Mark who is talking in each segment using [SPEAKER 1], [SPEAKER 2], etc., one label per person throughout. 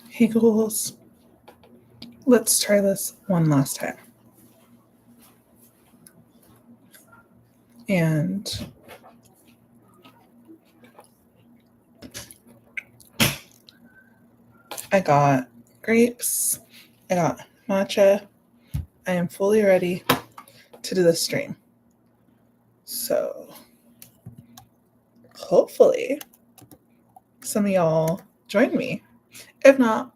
[SPEAKER 1] Hey ghouls, let's try this one last time. And I got grapes, I got matcha. I am fully ready to do this stream. So hopefully some of y'all join me. If not,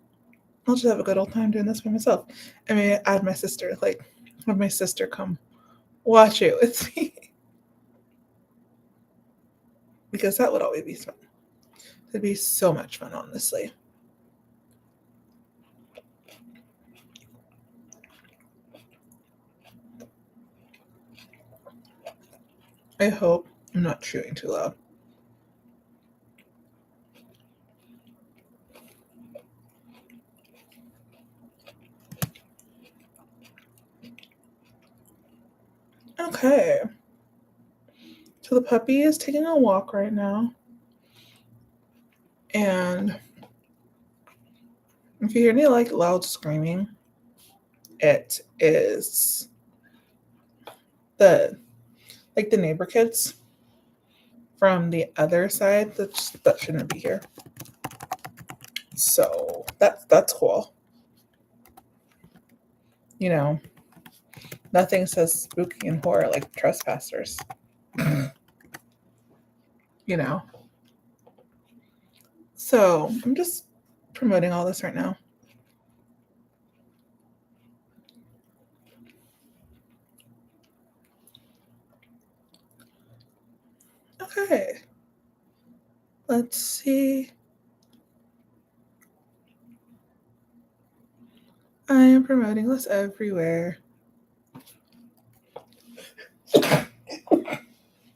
[SPEAKER 1] I'll just have a good old time doing this by myself. I mean, add my sister, like have my sister come watch it with me. Because that would always be fun. It'd be so much fun, honestly. I hope I'm not chewing too loud. Okay. So the puppy is taking a walk right now. And if you hear any like loud screaming, it is the neighbor kids from the other side that shouldn't be here. So that's cool. You know, nothing says spooky and horror like trespassers. You know. So I'm just promoting all this right now. Okay. Let's see. I am promoting this everywhere.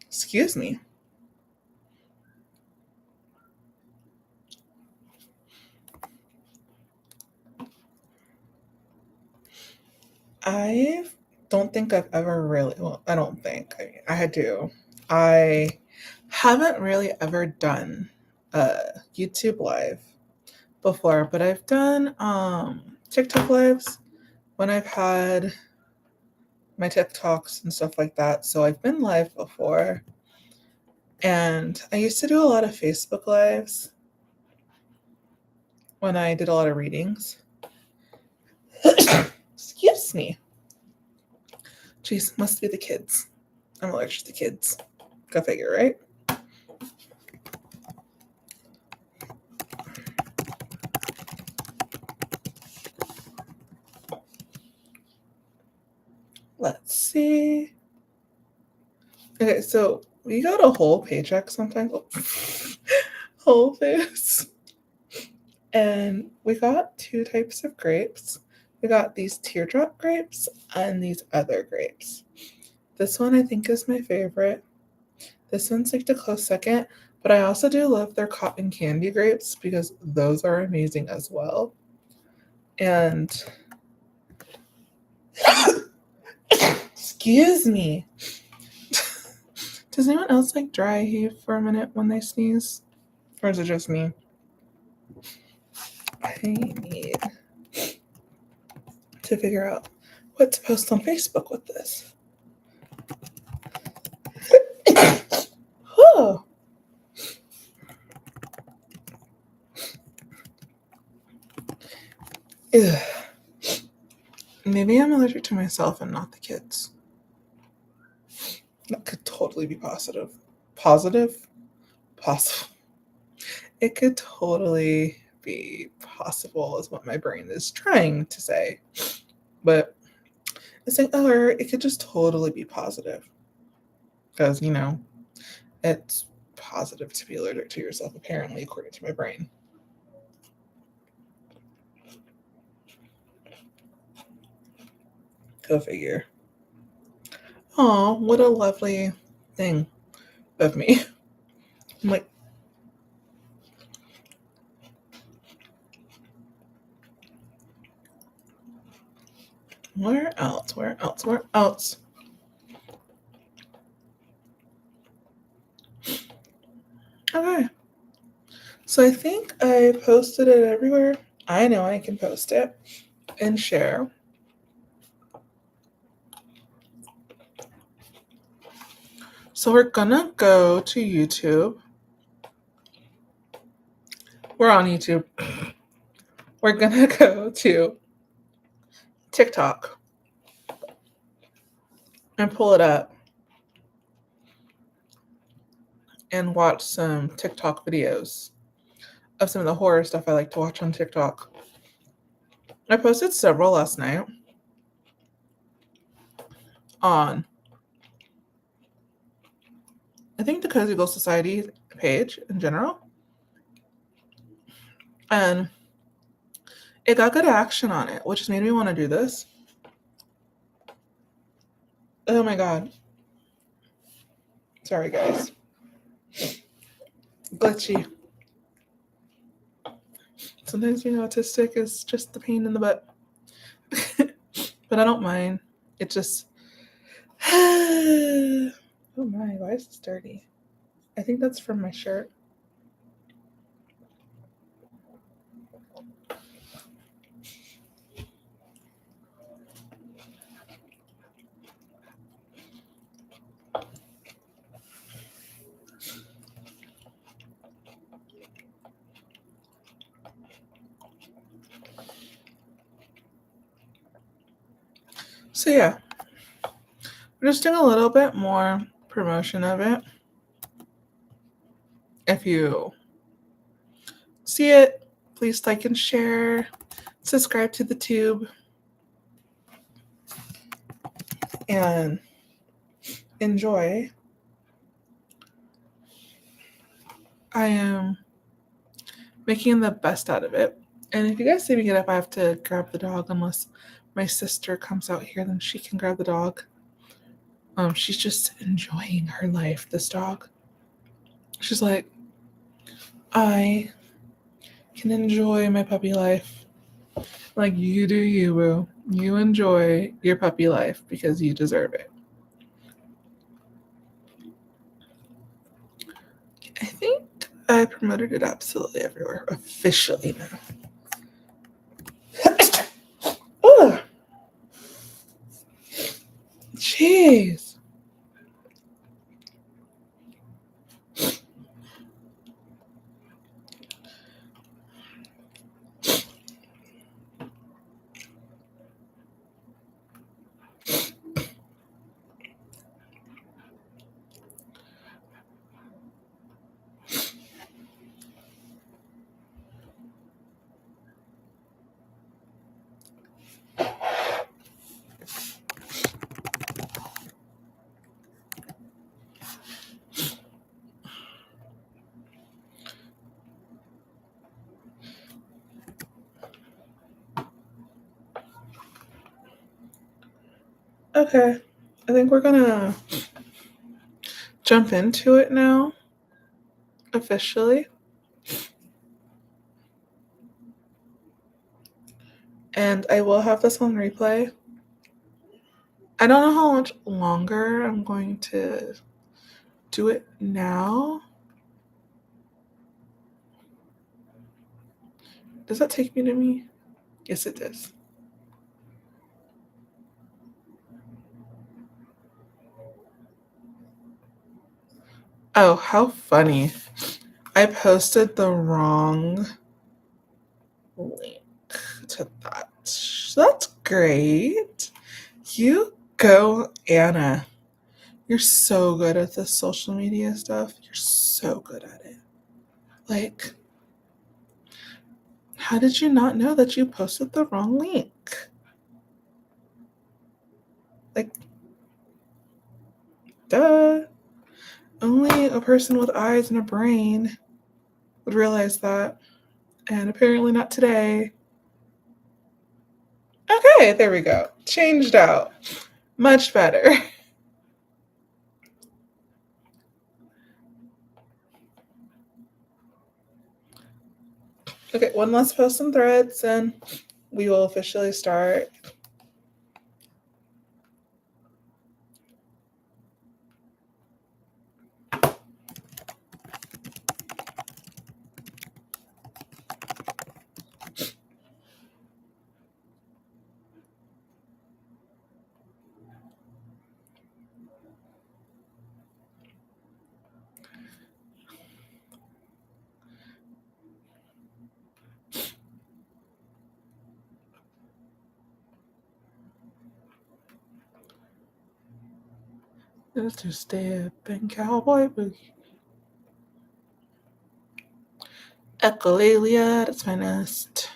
[SPEAKER 1] Excuse me. I don't think I've ever really, well, I don't think, I do. I haven't really ever done a YouTube live before, but I've done TikTok lives when I've had my TikToks and stuff like that. So I've been live before. And I used to do a lot of Facebook lives when I did a lot of readings. Excuse me. Jeez, must be the kids. I'm allergic to kids. Go figure, right? Let's see. Okay, so we got a whole paycheck sometimes. Whole Foods. And we got two types of grapes. We got these teardrop grapes and these other grapes. This one I think is my favorite. This one's like the close second, but I also do love their cotton candy grapes because those are amazing as well. And excuse me. Does anyone else like dry heave for a minute when they sneeze? Or is it just me? I need to figure out what to post on Facebook with this. Oh. Ugh. Maybe I'm allergic to myself and not the kids. That could totally be positive. Positive? Possible. It could totally be possible is what my brain is trying to say. But it's like, or it could just totally be positive. Because, you know, it's positive to be allergic to yourself, apparently, according to my brain. Go figure. Oh, what a lovely thing of me. I'm like, Where else? Where else? Where else? Okay. So I think I posted it everywhere. I know I can post it and share. So we're gonna go to YouTube. We're on YouTube. We're gonna go to TikTok and pull it up and watch some TikTok videos of some of the horror stuff I like to watch on TikTok. I posted several last night on, I think, the Cozy Ghost Society page in general. And it got good action on it, which made me want to do this. Oh my god. Sorry, guys. Glitchy. Sometimes being autistic is just the pain in the butt. But I don't mind. It just. Oh my, why is this dirty? I think that's from my shirt. So yeah, we're just doing a little bit more promotion of it. If you see it, please like and share, subscribe to the tube, and enjoy. I am making the best out of it. And if you guys see me get up, I have to grab the dog unless my sister comes out here, then she can grab the dog. She's just enjoying her life, this dog. She's like, I can enjoy my puppy life. Like, you do you, boo. You enjoy your puppy life because you deserve it. I think I promoted it absolutely everywhere, officially now. Ugh. Jeez. Okay. I think we're gonna jump into it now, officially. And I will have this on replay. I don't know how much longer I'm going to do it now. Does that take me to me? Yes, it does. Oh, how funny. I posted the wrong link to that. That's great. You go, Anna. You're so good at this social media stuff. You're so good at it. Like, how did you not know that you posted the wrong link? Like, duh. Only a person with eyes and a brain would realize that. And apparently not today. Okay, there we go. Changed out. Much better. Okay, one last post in threads and we will officially start. It's your step and cowboy boogie. Echolalia at its finest.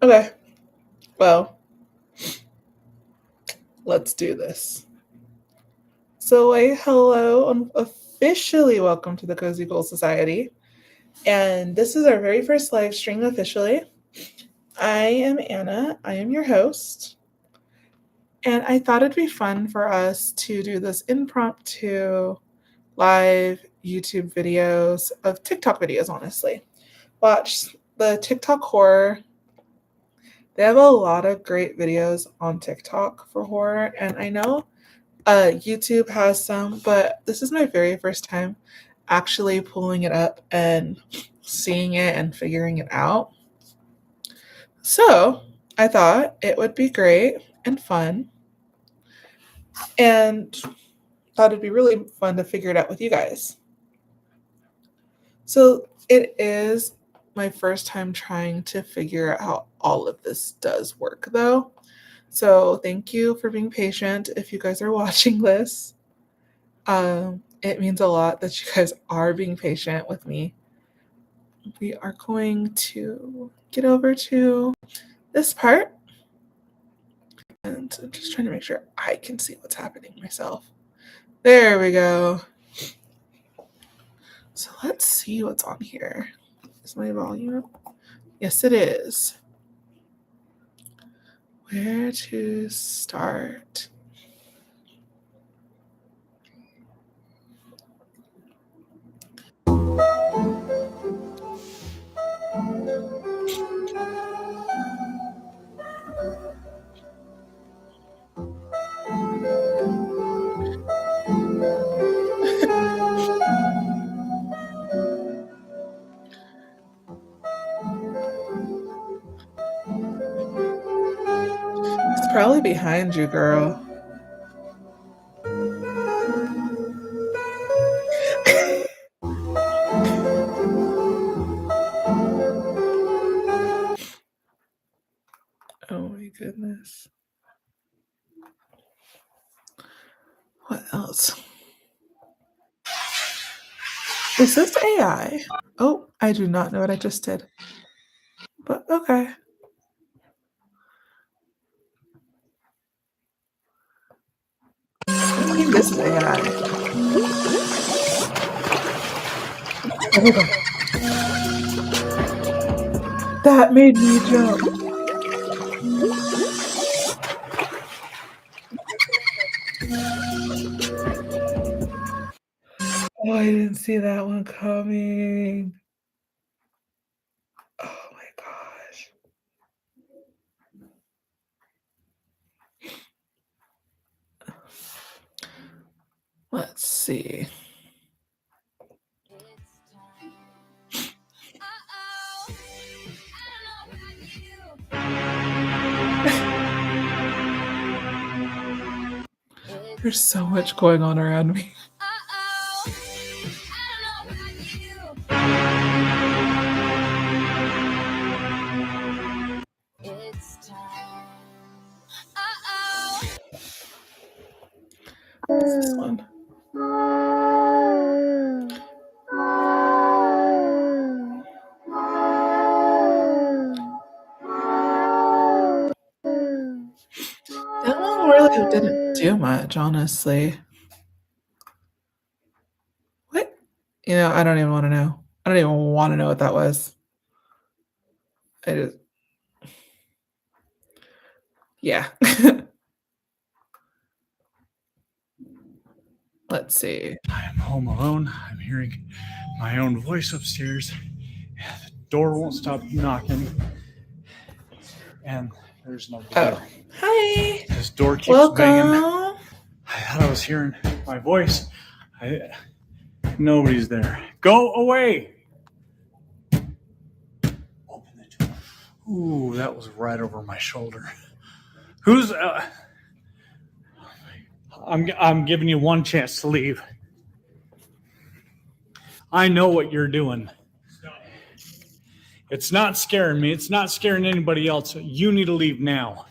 [SPEAKER 1] Okay, well, let's do this. So, hello and officially welcome to the Cozy Goal Society. And this is our very first live stream officially. I am Anna, I am your host. And I thought it'd be fun for us to do this impromptu live YouTube videos of TikTok videos, honestly. Watch the TikTok horror. They have a lot of great videos on TikTok for horror, and I know YouTube has some, but this is my very first time actually pulling it up and seeing it and figuring it out. So I thought it would be great and fun, and thought it'd be really fun to figure it out with you guys. So it is my first time trying to figure out how all of this does work, though. So thank you for being patient if you guys are watching this. It means a lot that you guys are being patient with me. We are going to get over to this part. And I'm just trying to make sure I can see what's happening myself. There we go. So let's see what's on here. Is my volume up? Yes, it is. Where to start? It's probably behind you, girl. Oh my goodness. What else? Is this AI? Oh, I do not know what I just did. But okay. I think this is AI. Oh my god. That made me jump. Oh, I didn't see that one coming. Oh my gosh. Let's see. There's so much going on around me. What's this one? That one really didn't do much, honestly. What? I don't even want to know. I don't even want to know what that was. I just, yeah. Let's see.
[SPEAKER 2] I am home alone. I'm hearing my own voice upstairs. The door won't stop knocking. And there's nobody there.
[SPEAKER 1] Hi.
[SPEAKER 2] This door keeps
[SPEAKER 1] Welcome.
[SPEAKER 2] banging. I thought I was hearing my voice. Nobody's there. Go away. Open the door. Ooh, that was right over my shoulder. Who's... I'm giving you one chance to leave. I know what you're doing. It's not scaring me. It's not scaring anybody else. You need to leave now.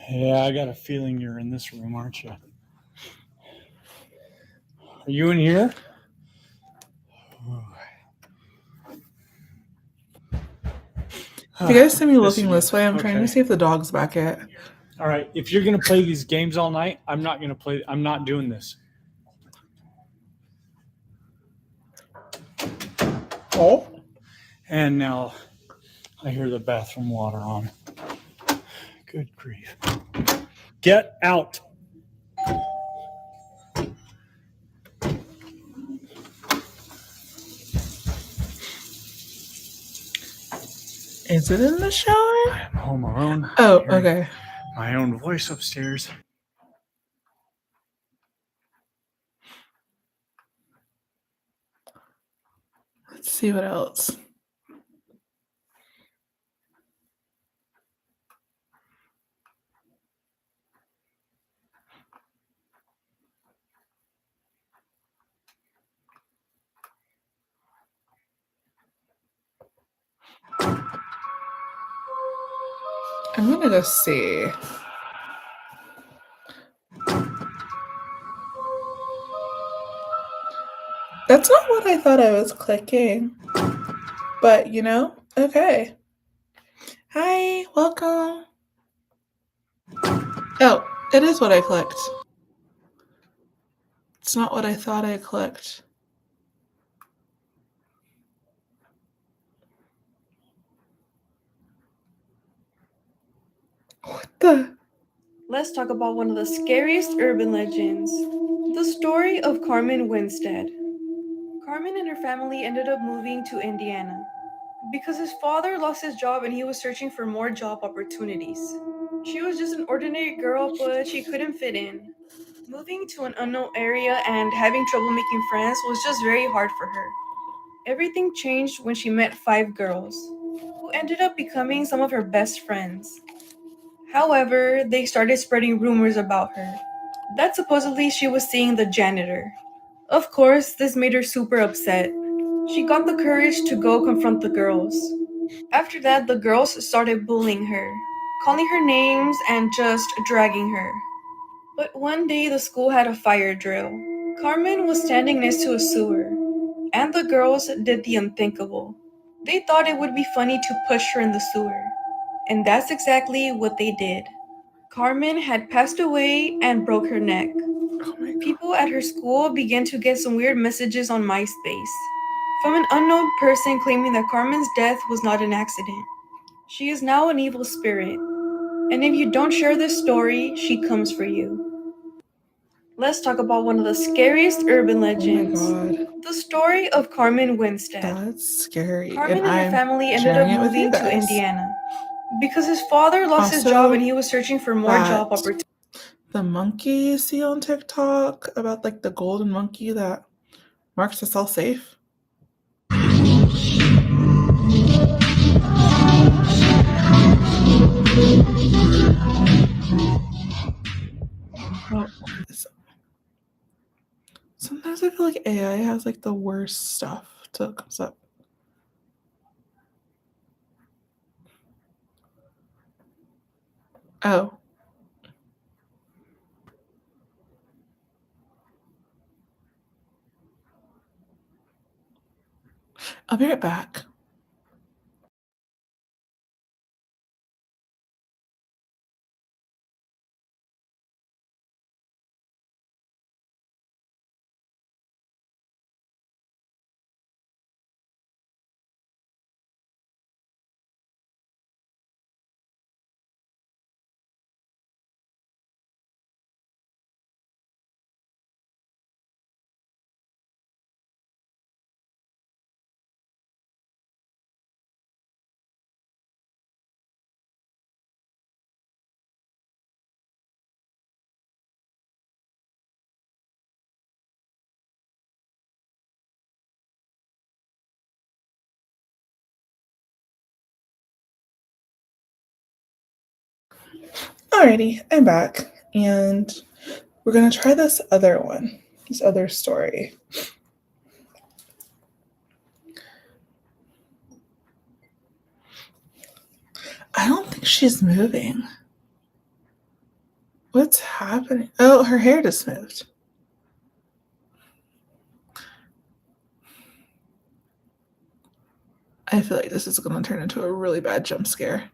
[SPEAKER 2] Yeah, I got a feeling you're in this room, aren't you? Are you in here?
[SPEAKER 1] If you guys see me looking
[SPEAKER 2] again.
[SPEAKER 1] this way, I'm trying to
[SPEAKER 2] Okay.
[SPEAKER 1] see if the dog's back yet.
[SPEAKER 2] All right. If you're going to play these games all night, I'm not going to play. I'm not doing this.
[SPEAKER 1] Oh,
[SPEAKER 2] And now I hear the bathroom water on. Good grief. Get out.
[SPEAKER 1] is it in the shower?
[SPEAKER 2] I'm home alone.
[SPEAKER 1] Oh,
[SPEAKER 2] I'm hearing
[SPEAKER 1] okay.
[SPEAKER 2] my own voice upstairs.
[SPEAKER 1] Let's see what else. I'm gonna go see. That's not what I thought I was clicking. But, you know, okay. Hi, welcome. Oh, it is what I clicked. It's not what I thought I clicked. What the?
[SPEAKER 3] Let's talk about one of the scariest urban legends, the story of Carmen Winstead. Carmen and her family ended up moving to Indiana because his father lost his job and he was searching for more job opportunities. She was just an ordinary girl, but she couldn't fit in. Moving to an unknown area and having trouble making friends was just very hard for her. Everything changed when she met 5 girls, who ended up becoming some of her best friends. However, they started spreading rumors about her, that supposedly she was seeing the janitor. Of course, this made her super upset. She got the courage to go confront the girls. After that, the girls started bullying her, calling her names and just dragging her. But one day the school had a fire drill. Carmen was standing next to a sewer, and the girls did the unthinkable. They thought it would be funny to push her in the sewer, and that's exactly what they did. Carmen had passed away and broke her neck.
[SPEAKER 1] Oh my god.
[SPEAKER 3] People at her school began to get some weird messages on MySpace from an unknown person claiming that Carmen's death was not an accident. She is now an evil spirit, and if you don't share this story, she comes for you. Let's talk about one of the scariest urban legends,
[SPEAKER 1] Oh my god.
[SPEAKER 3] the story of Carmen Winstead.
[SPEAKER 1] That's scary.
[SPEAKER 3] Carmen
[SPEAKER 1] And
[SPEAKER 3] and her
[SPEAKER 1] I'm
[SPEAKER 3] family ended
[SPEAKER 1] sharing
[SPEAKER 3] up
[SPEAKER 1] it with you
[SPEAKER 3] moving to
[SPEAKER 1] guys.
[SPEAKER 3] Indiana because his father lost his job and he was searching for more job
[SPEAKER 1] That
[SPEAKER 3] opportunities.
[SPEAKER 1] the monkey you see on TikTok about like the golden monkey that marks us all safe. Oh, sometimes I feel like AI has like the worst stuff till it comes up. Oh. I'll be right back. Alrighty, I'm back, and we're gonna try this other one, this other story. I don't think she's moving. What's happening? Oh, her hair just moved. I feel like this is going to turn into a really bad jump scare.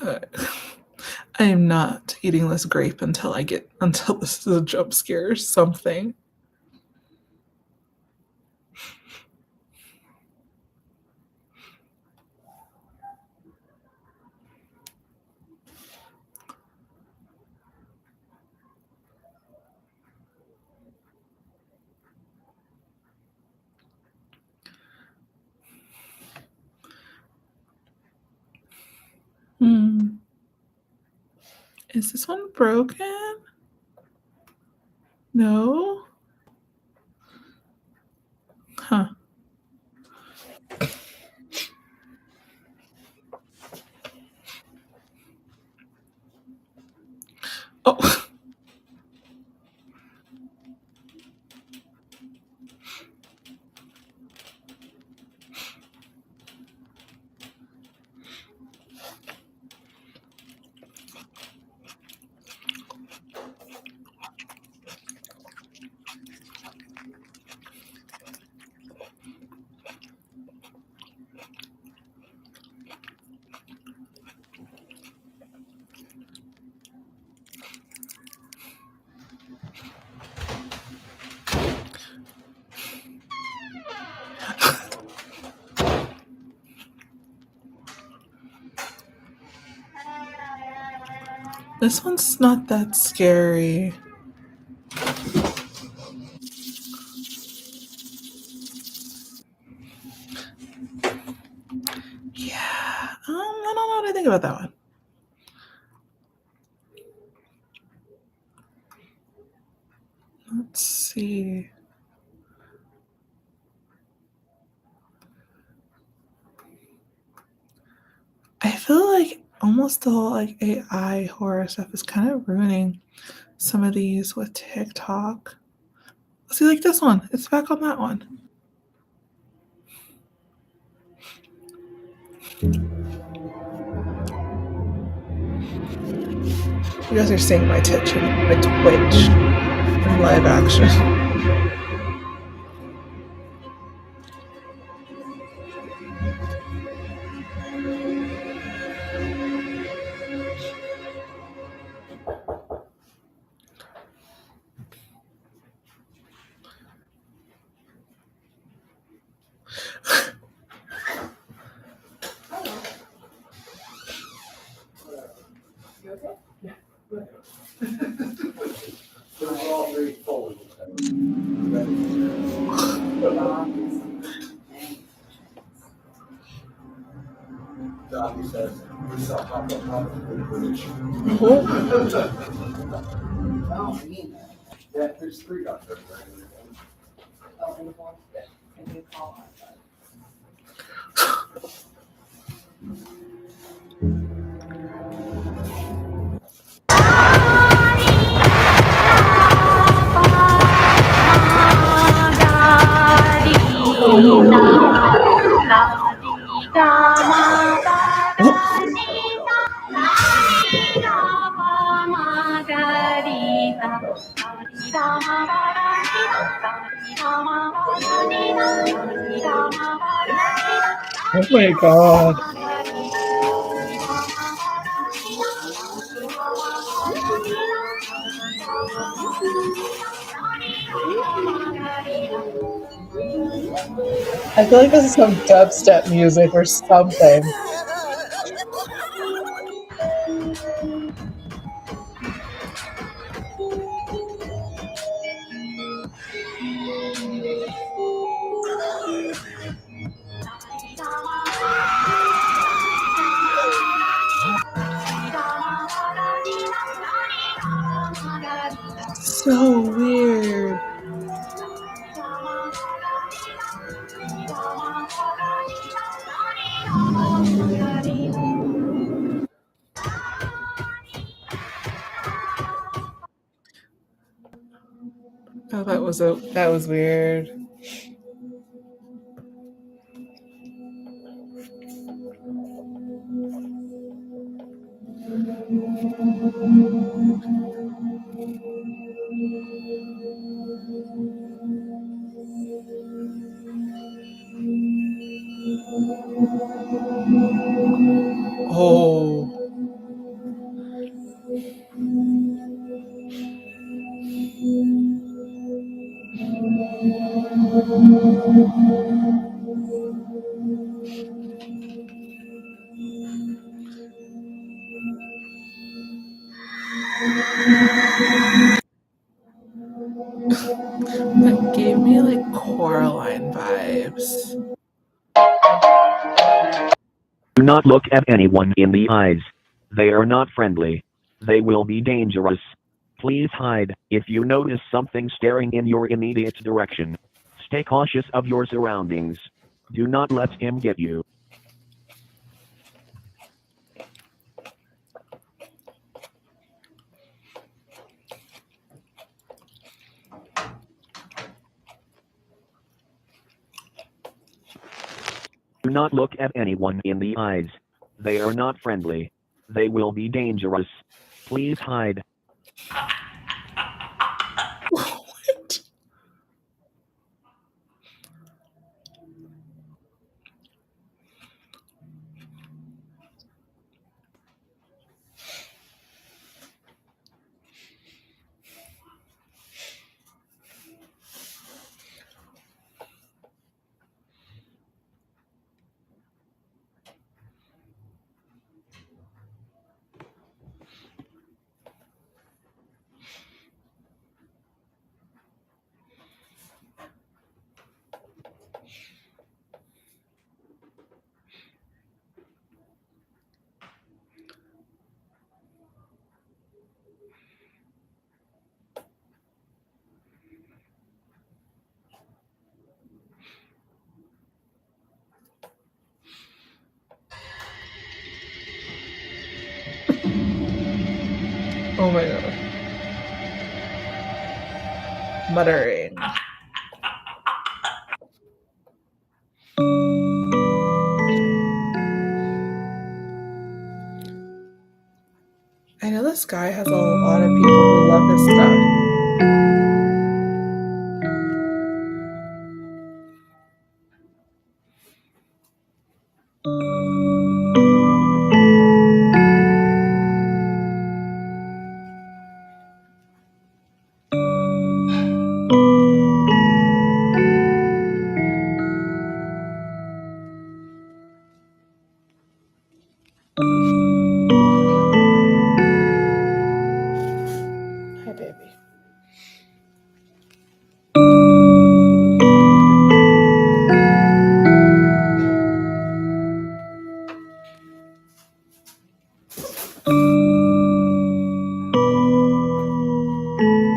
[SPEAKER 1] Uh, I am not eating this grape until this is a jump scare or something. Hmm. Is this one broken? No? Huh. Oh. This one's not that scary. Yeah. I don't know what I think about that one. Let's see. I feel like almost the whole like AI horror stuff is kind of ruining some of these with TikTok. See, like this one, it's back on that one. You guys are seeing my Twitch in live action. Oh my god. I feel like this is some dubstep music or something. So weird. Oh, that was weird. Oh. That gave me like Coraline vibes.
[SPEAKER 4] Do not look at anyone in the eyes. They are not friendly. They will be dangerous. Please hide if you notice something staring in your immediate direction. Stay cautious of your surroundings. Do not let him get you. Do not look at anyone in the eyes. They are not friendly. They will be dangerous. Please hide.
[SPEAKER 1] What? Oh my god. Muttering. I know this guy has a lot of people who love his stuff. Hi, baby.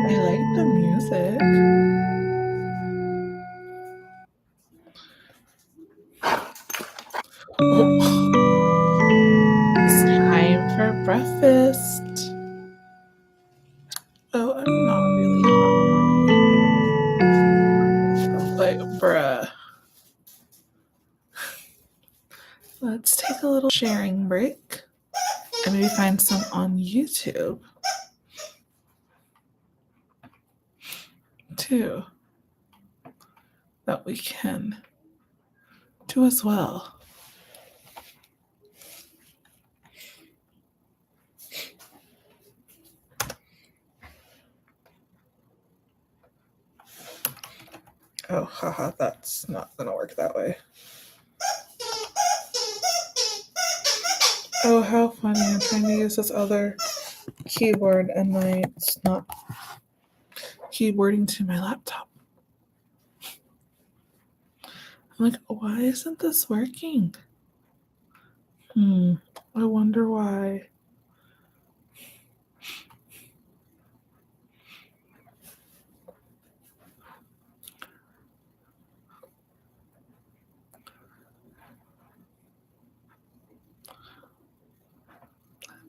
[SPEAKER 1] I like the music. Oh, it's time for breakfast. Oh, I'm not really hungry. Like, bruh. Let's take a little sharing break and maybe find some on YouTube too that we can do as well. Oh, haha, that's not gonna work that way. Oh, how funny. I'm trying to use this other keyboard and it's not keyboarding to my laptop. I'm like, why isn't this working? I wonder why.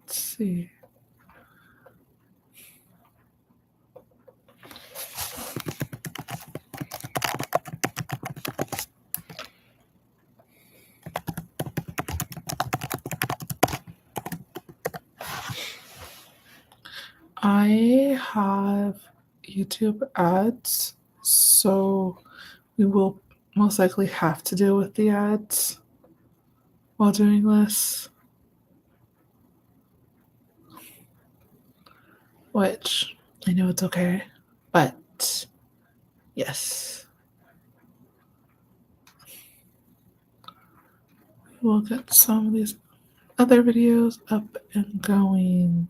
[SPEAKER 1] Let's see. I have YouTube ads, so we will most likely have to deal with the ads while doing this. Which I know it's okay, but yes. We'll get some of these other videos up and going.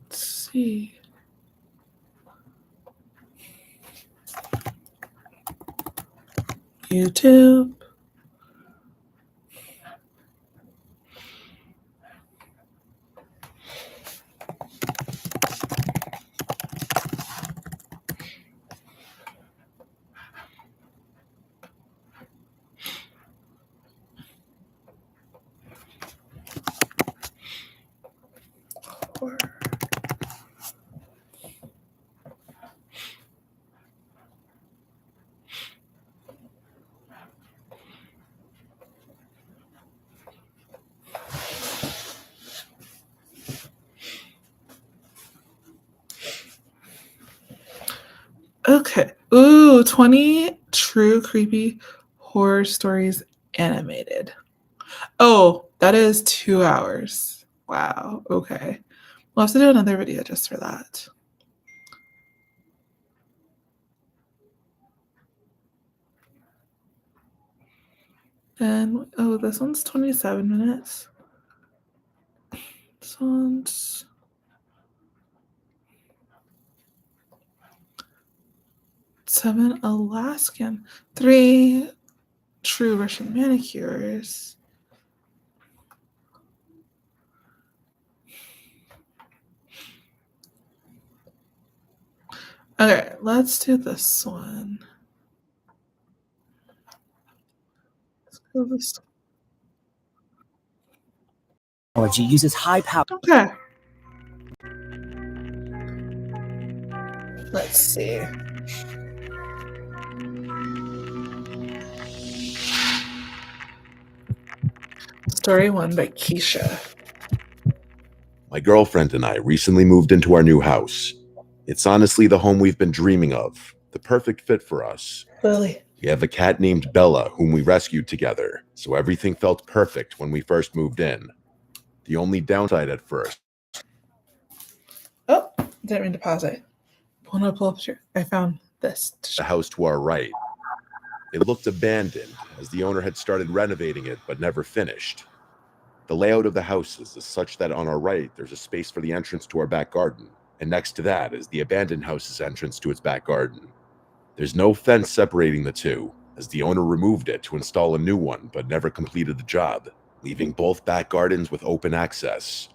[SPEAKER 1] Let's see. YouTube. Horror. Okay. Ooh, 20 true creepy horror stories animated. Oh, that is 2 hours. Wow. Okay. We'll have to do another video just for that. And oh, this one's 27 minutes. This one's 7 Alaskan, 3 true Russian manicures. Okay, let's do this one. Let's go this.
[SPEAKER 5] Technology uses high power.
[SPEAKER 1] Okay. Let's see. Story 1 by Keisha.
[SPEAKER 6] My girlfriend and I recently moved into our new house. It's honestly the home we've been dreaming of, the perfect fit for us.
[SPEAKER 1] Lily.
[SPEAKER 6] We have a cat named Bella whom we rescued together, so everything felt perfect when we first moved in. The only downside at first.
[SPEAKER 1] Oh, didn't mean to pause it. Pull up here. I found this.
[SPEAKER 6] The house to our right. It looked abandoned, as the owner had started renovating it but never finished. The layout of the houses is such that on our right there's a space for the entrance to our back garden, and next to that is the abandoned house's entrance to its back garden. There's no fence separating the two, as the owner removed it to install a new one but never completed the job, leaving both back gardens with open access.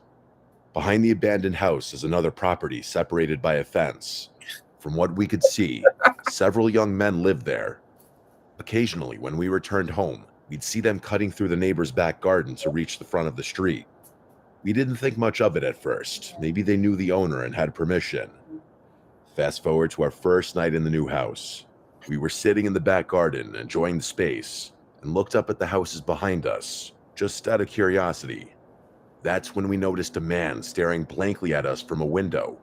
[SPEAKER 6] Behind the abandoned house is another property separated by a fence. From what we could see, several young men lived there. Occasionally, when we returned home, we'd see them cutting through the neighbor's back garden to reach the front of the street. We didn't think much of it at first. Maybe they knew the owner and had permission. Fast forward to our first night in the new house. We were sitting in the back garden, enjoying the space, and looked up at the houses behind us, just out of curiosity. That's when we noticed a man staring blankly at us from a window.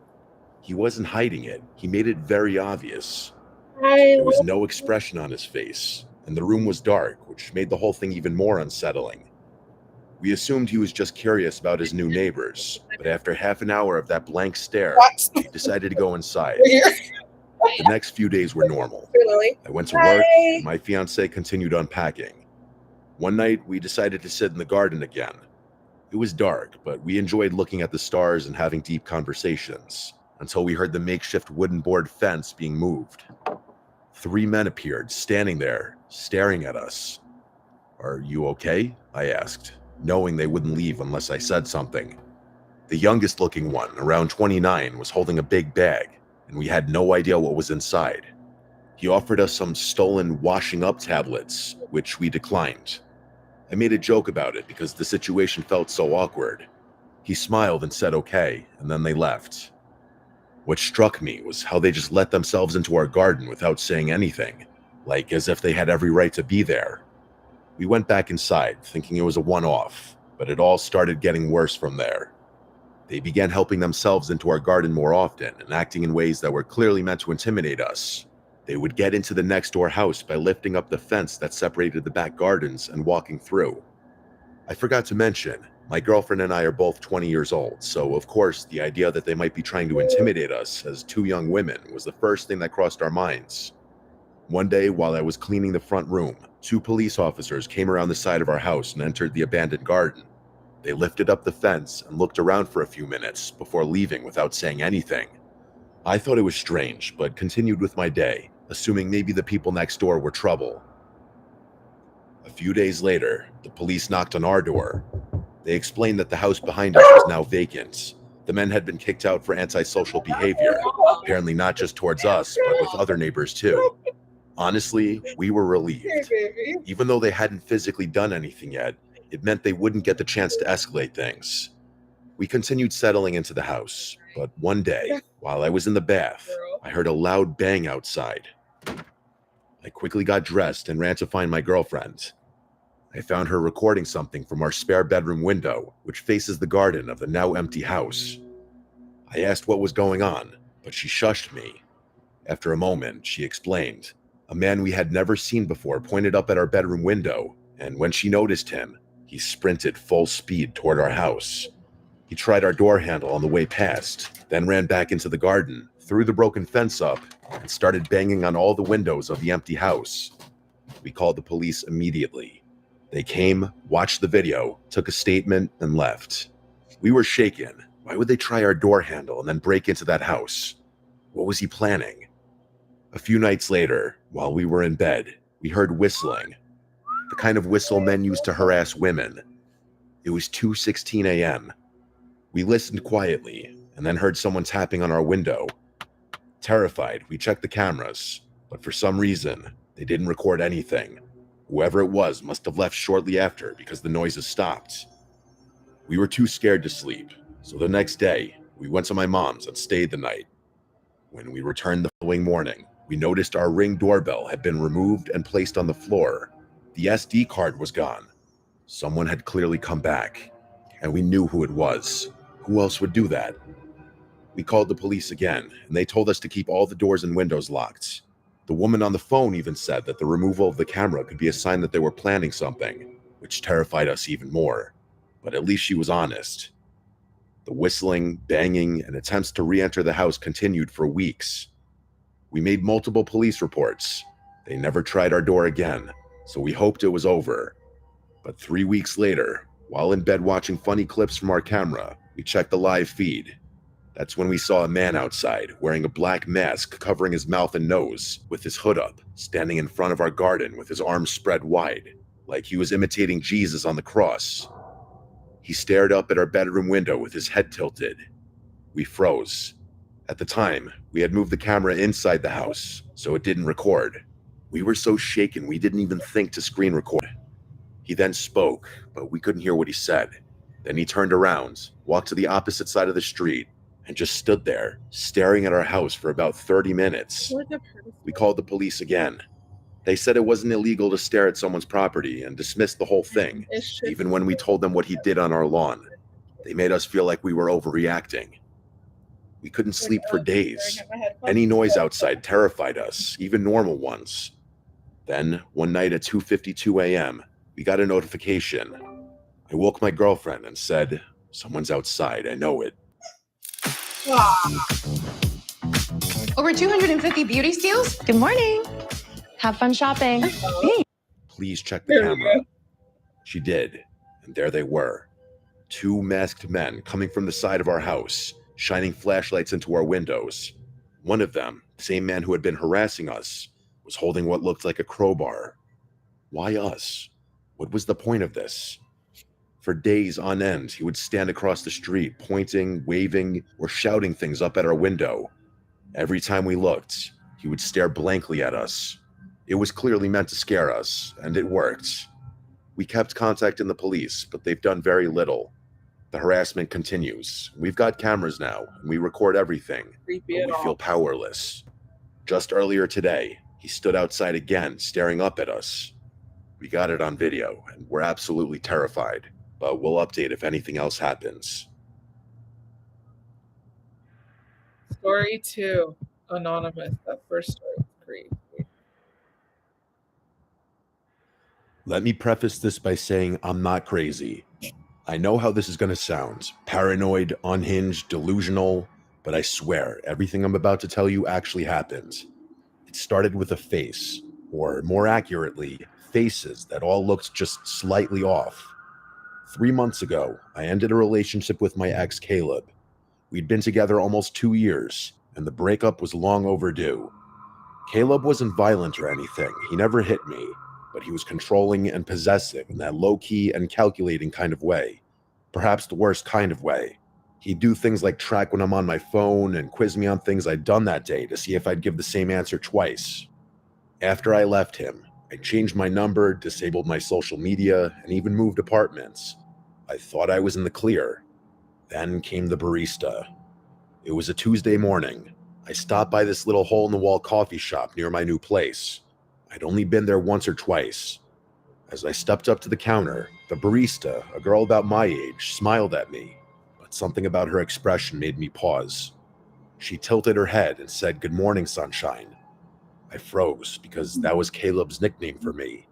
[SPEAKER 6] He wasn't hiding it. He made it very obvious. There was no expression on his face, and the room was dark, which made the whole thing even more unsettling. We assumed he was just curious about his new neighbors, but after half an hour of that blank stare, we decided to go inside. The next few days were normal. I went to work, and my fiance continued unpacking. One night, we decided to sit in the garden again. It was dark, but we enjoyed looking at the stars and having deep conversations, until we heard the makeshift wooden board fence being moved. 3 men appeared, standing there, staring at us. "Are you okay?" I asked, knowing they wouldn't leave unless I said something. The youngest looking one, around 29, was holding a big bag, and we had no idea what was inside. He offered us some stolen washing up tablets, which we declined. I made a joke about it because the situation felt so awkward. He smiled and said okay, and then they left. What struck me was how they just let themselves into our garden without saying anything, like as if they had every right to be there. We went back inside, thinking it was a one-off, but it all started getting worse from there. They began helping themselves into our garden more often and acting in ways that were clearly meant to intimidate us. They would get into the next door house by lifting up the fence that separated the back gardens and walking through. I forgot to mention, my girlfriend and I are both 20 years old, so of course the idea that they might be trying to intimidate us as two young women was the first thing that crossed our minds. One day, while I was cleaning the front room, 2 police officers came around the side of our house and entered the abandoned garden. They lifted up the fence and looked around for a few minutes before leaving without saying anything. I thought it was strange, but continued with my day, assuming maybe the people next door were trouble. A few days later, the police knocked on our door. They explained that the house behind us was now vacant. The men had been kicked out for antisocial behavior, apparently not just towards us, but with other neighbors too. Honestly, we were relieved. Even though they hadn't physically done anything yet, it meant they wouldn't get the chance to escalate things. We continued settling into the house, but one day, while I was in the bath, I heard a loud bang outside. I quickly got dressed and ran to find my girlfriend. I found her recording something from our spare bedroom window, which faces the garden of the now empty house. I asked what was going on, but she shushed me. After a moment, she explained. A man we had never seen before pointed up at our bedroom window, and when she noticed him, he sprinted full speed toward our house. He tried our door handle on the way past, then ran back into the garden, threw the broken fence up, and started banging on all the windows of the empty house. We called the police immediately. They came, watched the video, took a statement, and left. We were shaken. Why would they try our door handle and then break into that house? What was he planning? A few nights later, while we were in bed, we heard whistling. The kind of whistle men use to harass women. It was 2:16 a.m. We listened quietly, and then heard someone tapping on our window. Terrified, we checked the cameras, but for some reason, they didn't record anything. Whoever it was must have left shortly after because the noises stopped. We were too scared to sleep, so the next day, we went to my mom's and stayed the night. When we returned the following morning, we noticed our Ring doorbell had been removed and placed on the floor. The SD card was gone. Someone had clearly come back, and we knew who it was. Who else would do that? We called the police again, and they told us to keep all the doors and windows locked. The woman on the phone even said that the removal of the camera could be a sign that they were planning something, which terrified us even more. But at least she was honest. The whistling, banging, and attempts to re-enter the house continued for weeks. We made multiple police reports. They never tried our door again, so we hoped it was over. But 3 weeks later, while in bed watching funny clips from our camera, we checked the live feed. That's when we saw a man outside, wearing a black mask covering his mouth and nose, with his hood up, standing in front of our garden with his arms spread wide, like he was imitating Jesus on the cross. He stared up at our bedroom window with his head tilted. We froze. At the time, we had moved the camera inside the house, so it didn't record. We were so shaken we didn't even think to screen record. He then spoke, but we couldn't hear what he said. Then he turned around, walked to the opposite side of the street, and just stood there, staring at our house for about 30 minutes. We called the police again. They said it wasn't illegal to stare at someone's property and dismissed the whole thing, even when we told them what he did on our lawn. They made us feel like we were overreacting. We couldn't sleep for days. Any noise outside terrified us, even normal ones. Then, one night at 2:52 a.m., we got a notification. I woke my girlfriend and said, "Someone's outside, I know it."
[SPEAKER 7] Over 250 beauty steals? Good morning. Have fun shopping.
[SPEAKER 6] Please check the camera. She did, and there they were. 2 masked men coming from the side of our house, shining flashlights into our windows. One of them, the same man who had been harassing us, was holding what looked like a crowbar. Why us? What was the point of this? For days on end, he would stand across the street, pointing, waving, or shouting things up at our window. Every time we looked, he would stare blankly at us. It was clearly meant to scare us, and it worked. We kept contacting the police, but they've done very little. The harassment continues. We've got cameras now, and we record everything, but we feel powerless. Just earlier today, He stood outside again, staring up at us. We got it on video, and we're absolutely terrified, but we'll update if anything else happens.
[SPEAKER 1] Story 2, Anonymous. That first story was great.
[SPEAKER 6] Let me preface this by saying I'm not crazy. I know how this is going to sound. Paranoid, unhinged, delusional, but I swear, everything I'm about to tell you actually happened. It started with a face, or more accurately, faces that all looked just slightly off. 3 months ago, I ended a relationship with my ex, Caleb. We'd been together almost 2 years, and the breakup was long overdue. Caleb wasn't violent or anything, he never hit me, but he was controlling and possessive in that low-key and calculating kind of way. Perhaps the worst kind of way. He'd do things like track when I'm on my phone and quiz me on things I'd done that day to see if I'd give the same answer twice. After I left him, I changed my number, disabled my social media, and even moved apartments. I thought I was in the clear. Then came the barista. It was a Tuesday morning. I stopped by this little hole-in-the-wall coffee shop near my new place. I'd only been there once or twice. As I stepped up to the counter, the barista, a girl about my age, smiled at me, but something about her expression made me pause. She tilted her head and said, "Good morning, sunshine." I froze because that was Caleb's nickname for me.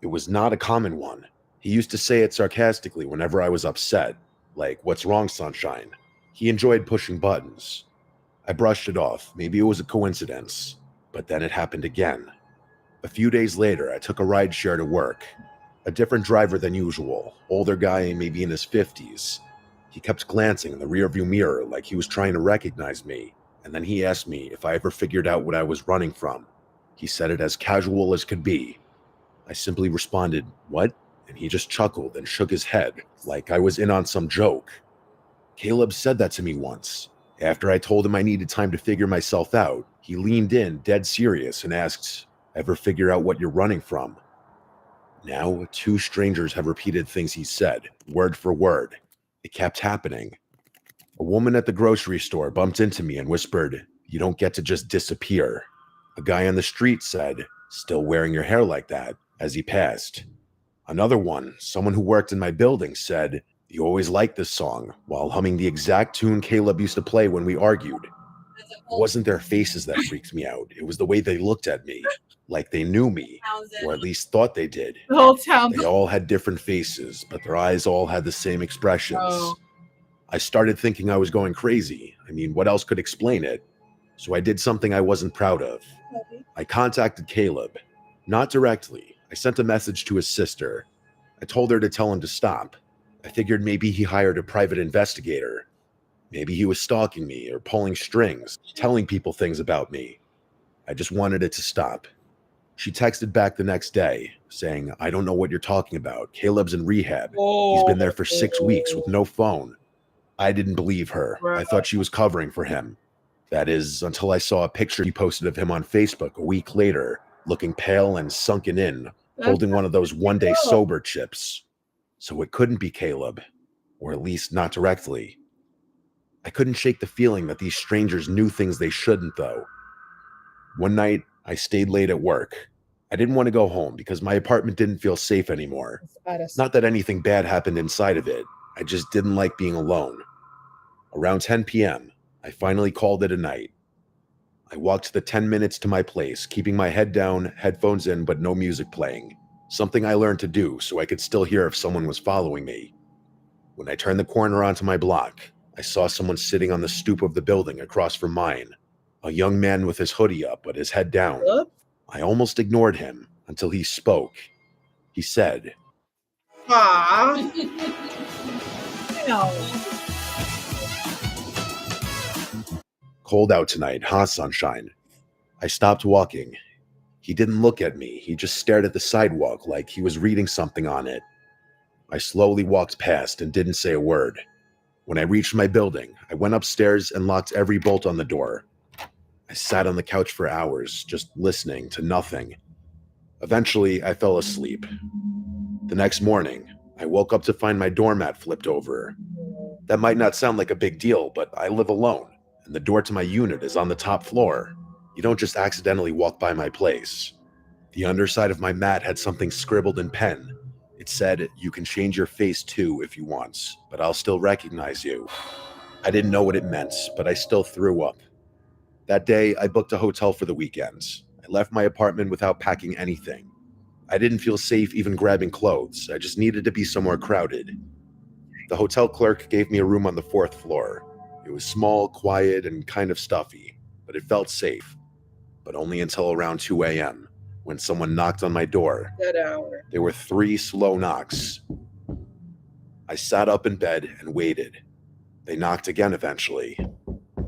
[SPEAKER 6] It was not a common one. He used to say it sarcastically whenever I was upset, like, "What's wrong, sunshine?" He enjoyed pushing buttons. I brushed it off. Maybe it was a coincidence. But then it happened again. A few days later, I took a rideshare to work. A different driver than usual, older guy, maybe in his 50s. He kept glancing in the rearview mirror like he was trying to recognize me, and then he asked me if I ever figured out what I was running from. He said it as casual as could be. I simply responded, "What?" And he just chuckled and shook his head, like I was in on some joke. Caleb said that to me once. After I told him I needed time to figure myself out, he leaned in, dead serious, and asked, "Ever figure out what you're running from?" Now, 2 strangers have repeated things he said, word for word. It kept happening. A woman at the grocery store bumped into me and whispered, "You don't get to just disappear." A guy on the street said, "Still wearing your hair like that," as he passed. Another one, someone who worked in my building, said, "You always liked this song," while humming the exact tune Caleb used to play when we argued. It wasn't their faces that freaked me out. It was the way they looked at me, like they knew me, or at least thought they did.
[SPEAKER 1] The whole town.
[SPEAKER 6] They all had different faces, but their eyes all had the same expressions.
[SPEAKER 1] Oh.
[SPEAKER 6] I started thinking I was going crazy. I mean, what else could explain it? So I did something I wasn't proud of. I contacted Caleb. Not directly. I sent a message to his sister. I told her to tell him to stop. I figured maybe he hired a private investigator. Maybe he was stalking me or pulling strings, telling people things about me. I just wanted it to stop. She texted back the next day, saying, "I don't know what you're talking about. Caleb's in rehab. He's been there for 6 weeks with no phone." I didn't believe her. I thought she was covering for him. That is, until I saw a picture he posted of him on Facebook a week later, looking pale and sunken in, holding one of those one-day sober chips. So it couldn't be Caleb, or at least not directly. I couldn't shake the feeling that these strangers knew things they shouldn't, though. One night, I stayed late at work. I didn't want to go home because my apartment didn't feel safe anymore. Not that anything bad happened inside of it. I just didn't like being alone. Around 10 p.m., I finally called it a night. I walked the 10 minutes to my place, keeping my head down, headphones in, but no music playing. Something I learned to do so I could still hear if someone was following me. When I turned the corner onto my block, I saw someone sitting on the stoop of the building across from mine. A young man with his hoodie up but his head down. I almost ignored him until he spoke. He said,
[SPEAKER 1] Aww.
[SPEAKER 6] "Cold out tonight, huh, sunshine?" I stopped walking. He didn't look at me. He just stared at the sidewalk like he was reading something on it. I slowly walked past and didn't say a word. When I reached my building, I went upstairs and locked every bolt on the door. I sat on the couch for hours, just listening to nothing. Eventually, I fell asleep. The next morning, I woke up to find my doormat flipped over. That might not sound like a big deal, but I live alone, and the door to my unit is on the top floor. You don't just accidentally walk by my place. The underside of my mat had something scribbled in pen. It said, "You can change your face too if you want, but I'll still recognize you." I didn't know what it meant, but I still threw up. That day, I booked a hotel for the weekend. I left my apartment without packing anything. I didn't feel safe even grabbing clothes. I just needed to be somewhere crowded. The hotel clerk gave me a room on the 4th floor. It was small, quiet, and kind of stuffy, but it felt safe. But only until around 2 a.m., when someone knocked on my door.
[SPEAKER 1] That hour.
[SPEAKER 6] There were 3 slow knocks. I sat up in bed and waited. They knocked again eventually.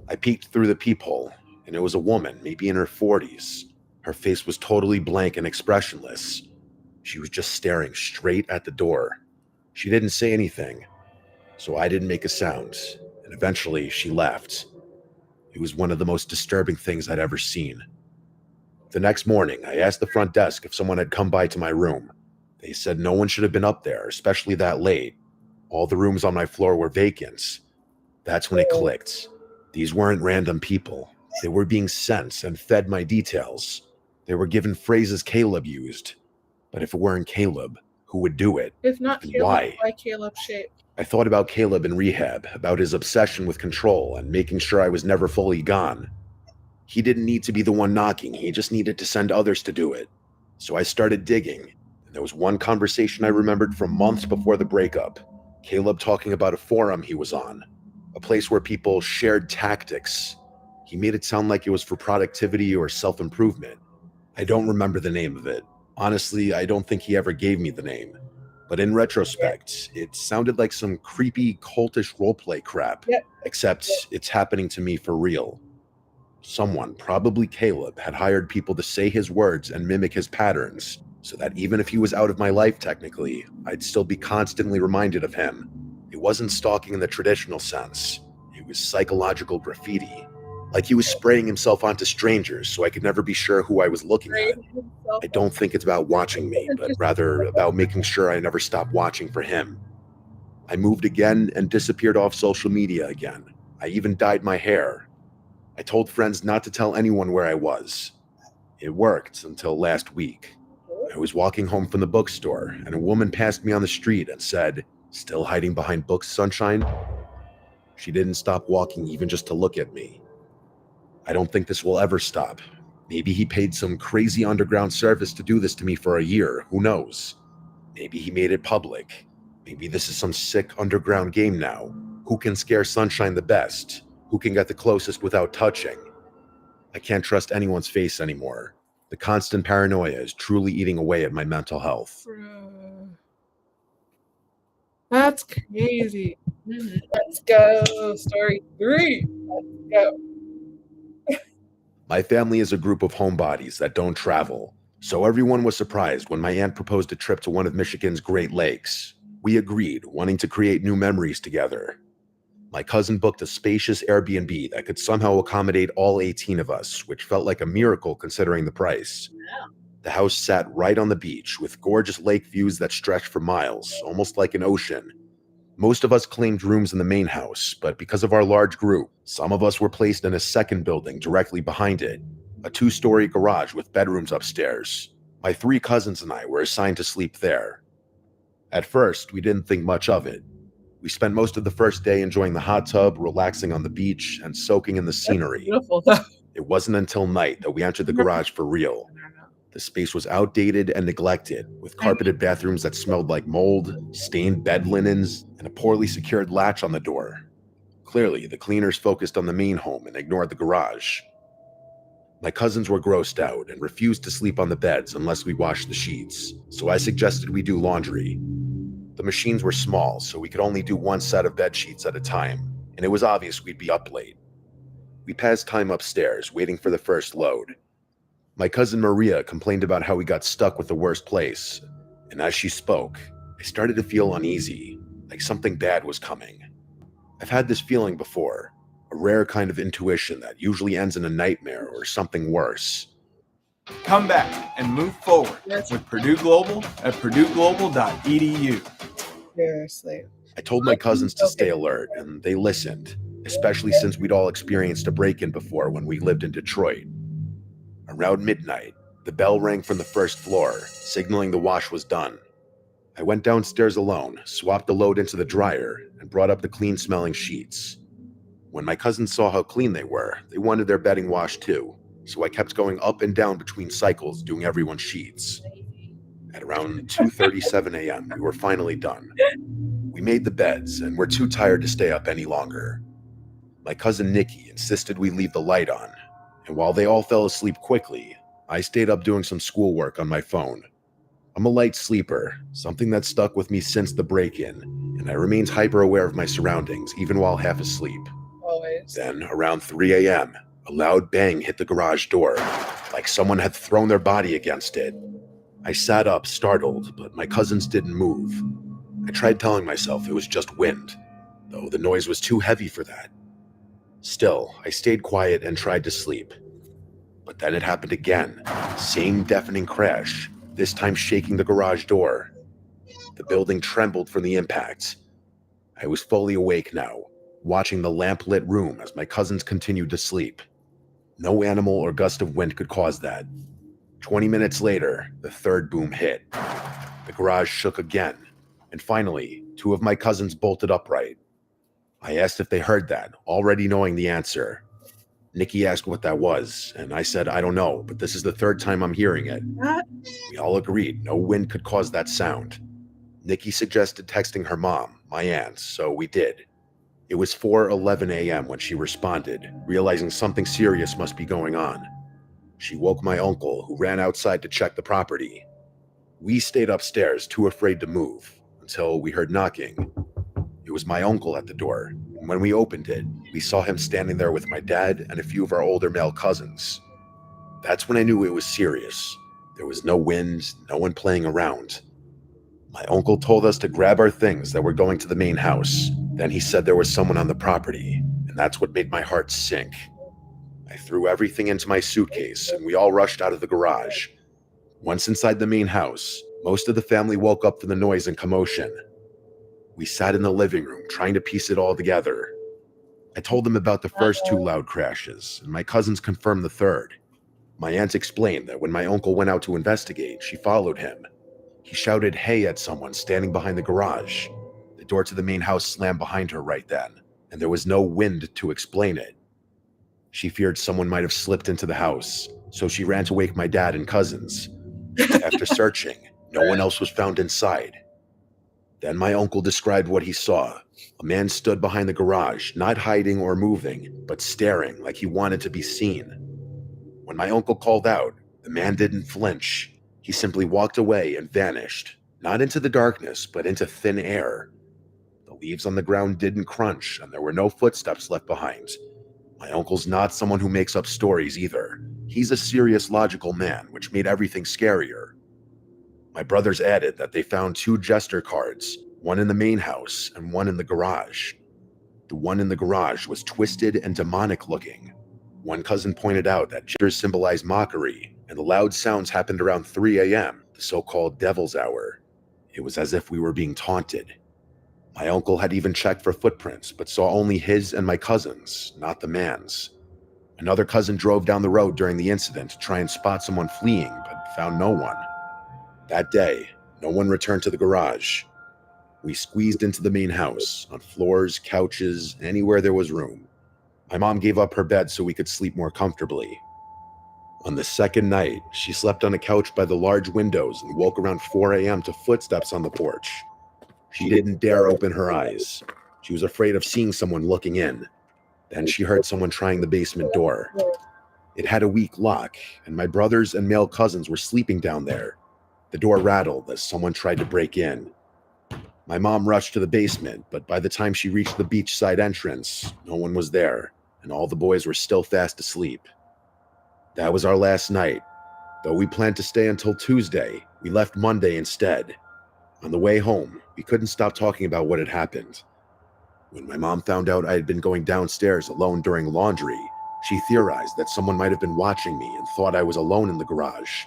[SPEAKER 6] I peeked through the peephole, and it was a woman, maybe in her 40s. Her face was totally blank and expressionless. She was just staring straight at the door. She didn't say anything, so I didn't make a sound, and eventually she left. It was one of the most disturbing things I'd ever seen. The next morning, I asked the front desk if someone had come by to my room. They said no one should have been up there, especially that late. All the rooms on my floor were vacant. That's when it clicked. These weren't random people. They were being sent and fed my details. They were given phrases Caleb used. But if it weren't Caleb, who would do it?
[SPEAKER 1] If not
[SPEAKER 6] And
[SPEAKER 1] Caleb,
[SPEAKER 6] why?
[SPEAKER 1] why Caleb shape?
[SPEAKER 6] I thought about Caleb in rehab, about his obsession with control and making sure I was never fully gone. He didn't need to be the one knocking, he just needed to send others to do it. So I started digging, and there was one conversation I remembered from months before the breakup. Caleb talking about a forum he was on, a place where people shared tactics. He made it sound like it was for productivity or self-improvement. I don't remember the name of it. Honestly, I don't think he ever gave me the name. But in retrospect, it sounded like some creepy, cultish roleplay crap.
[SPEAKER 1] Yep.
[SPEAKER 6] Except it's happening to me for real. Someone, probably Caleb, had hired people to say his words and mimic his patterns, so that even if he was out of my life technically, I'd still be constantly reminded of him. It wasn't stalking in the traditional sense. It was psychological graffiti. Like he was spraying himself onto strangers so I could never be sure who I was looking at. I don't think it's about watching me, but rather about making sure I never stop watching for him. I moved again and disappeared off social media again. I even dyed my hair. I told friends not to tell anyone where I was. It worked until last week. I was walking home from the bookstore, and a woman passed me on the street and said, "Still hiding behind books, sunshine?" She didn't stop walking even just to look at me. I don't think this will ever stop. Maybe he paid some crazy underground service to do this to me for a year, who knows? Maybe he made it public. Maybe this is some sick underground game now. Who can scare Sunshine the best? Who can get the closest without touching? I can't trust anyone's face anymore. The constant paranoia is truly eating away at my mental health.
[SPEAKER 1] Bruh. That's crazy. Let's go. Story 3. Let's go.
[SPEAKER 6] My family is a group of homebodies that don't travel, so everyone was surprised when my aunt proposed a trip to one of Michigan's Great Lakes. We agreed, wanting to create new memories together. My cousin booked a spacious Airbnb that could somehow accommodate all 18 of us, which felt like a miracle considering the price. The house sat right on the beach, with gorgeous lake views that stretched for miles, almost like an ocean. Most of us claimed rooms in the main house, but because of our large group, some of us were placed in a second building directly behind it, a 2-story garage with bedrooms upstairs. My 3 cousins and I were assigned to sleep there. At first, we didn't think much of it. We spent most of the first day enjoying the hot tub, relaxing on the beach, and soaking in the scenery.
[SPEAKER 1] Beautiful though.
[SPEAKER 6] It wasn't until night that we entered the garage for real. The space was outdated and neglected, with carpeted bathrooms that smelled like mold, stained bed linens, and a poorly secured latch on the door. Clearly, the cleaners focused on the main home and ignored the garage. My cousins were grossed out and refused to sleep on the beds unless we washed the sheets, so I suggested we do laundry. The machines were small, so we could only do 1 set of bed sheets at a time, and it was obvious we'd be up late. We passed time upstairs, waiting for the first load. My cousin Maria complained about how we got stuck with the worst place, and as she spoke, I started to feel uneasy, like something bad was coming. I've had this feeling before, a rare kind of intuition that usually ends in a nightmare or something worse.
[SPEAKER 8] Come back and move forward with Purdue Global at purdueglobal.edu.
[SPEAKER 1] Seriously.
[SPEAKER 6] I told my cousins to stay alert, and they listened, especially since we'd all experienced a break-in before when we lived in Detroit. Around midnight, the bell rang from the first floor, signaling the wash was done. I went downstairs alone, swapped the load into the dryer, and brought up the clean-smelling sheets. When my cousins saw how clean they were, they wanted their bedding washed too, so I kept going up and down between cycles doing everyone's sheets. At around 2:37 a.m., we were finally done. We made the beds and were too tired to stay up any longer. My cousin Nikki insisted we leave the light on, and while they all fell asleep quickly, I stayed up doing some schoolwork on my phone. I'm a light sleeper, something that stuck with me since the break-in, and I remained hyper-aware of my surroundings even while half asleep.
[SPEAKER 1] Always.
[SPEAKER 6] Then, around 3 a.m., a loud bang hit the garage door, like someone had thrown their body against it. I sat up, startled, but my cousins didn't move. I tried telling myself it was just wind, though the noise was too heavy for that. Still, I stayed quiet and tried to sleep. But then it happened again, same deafening crash, this time shaking the garage door. The building trembled from the impact. I was fully awake now, watching the lamp-lit room as my cousins continued to sleep. No animal or gust of wind could cause that. 20 minutes later, the third boom hit. The garage shook again, and finally, two of my cousins bolted upright. I asked if they heard that, already knowing the answer. Nikki asked what that was, and I said, I don't know, but this is the third time I'm hearing it. We all agreed no wind could cause that sound. Nikki suggested texting her mom, my aunt, so we did. It was 4:11 a.m. when she responded, realizing something serious must be going on. She woke my uncle, who ran outside to check the property. We stayed upstairs, too afraid to move, until we heard knocking. It was my uncle at the door, and when we opened it, we saw him standing there with my dad and a few of our older male cousins. That's when I knew it was serious. There was no wind, no one playing around. My uncle told us to grab our things that were going to the main house. Then he said there was someone on the property, and that's what made my heart sink. I threw everything into my suitcase, and we all rushed out of the garage. Once inside the main house, most of the family woke up from the noise and commotion. We sat in the living room, trying to piece it all together. I told them about the first two loud crashes, and my cousins confirmed the third. My aunt explained that when my uncle went out to investigate, she followed him. He shouted hey at someone standing behind the garage. The door to the main house slammed behind her right then, and there was no wind to explain it. She feared someone might have slipped into the house, so she ran to wake my dad and cousins. After searching, no one else was found inside. Then my uncle described what he saw. A man stood behind the garage, not hiding or moving, but staring like he wanted to be seen. When my uncle called out, the man didn't flinch. He simply walked away and vanished, not into the darkness, but into thin air. The leaves on the ground didn't crunch, and there were no footsteps left behind. My uncle's not someone who makes up stories either. He's a serious, logical man, which made everything scarier. My brothers added that they found two jester cards, one in the main house and one in the garage. The one in the garage was twisted and demonic looking. One cousin pointed out that jitters symbolized mockery, and the loud sounds happened around 3 a.m., the so-called devil's hour. It was as if we were being taunted. My uncle had even checked for footprints, but saw only his and my cousin's, not the man's. Another cousin drove down the road during the incident to try and spot someone fleeing, but found no one. That day, no one returned to the garage. We squeezed into the main house, on floors, couches, anywhere there was room. My mom gave up her bed so we could sleep more comfortably. On the second night, she slept on a couch by the large windows and woke around 4 a.m. to footsteps on the porch. She didn't dare open her eyes. She was afraid of seeing someone looking in. Then she heard someone trying the basement door. It had a weak lock, and my brothers and male cousins were sleeping down there. The door rattled as someone tried to break in. My mom rushed to the basement, but by the time she reached the beachside entrance, no one was there, and all the boys were still fast asleep. That was our last night. Though we planned to stay until Tuesday, we left Monday instead. On the way home, we couldn't stop talking about what had happened. When my mom found out I had been going downstairs alone during laundry, she theorized that someone might have been watching me and thought I was alone in the garage.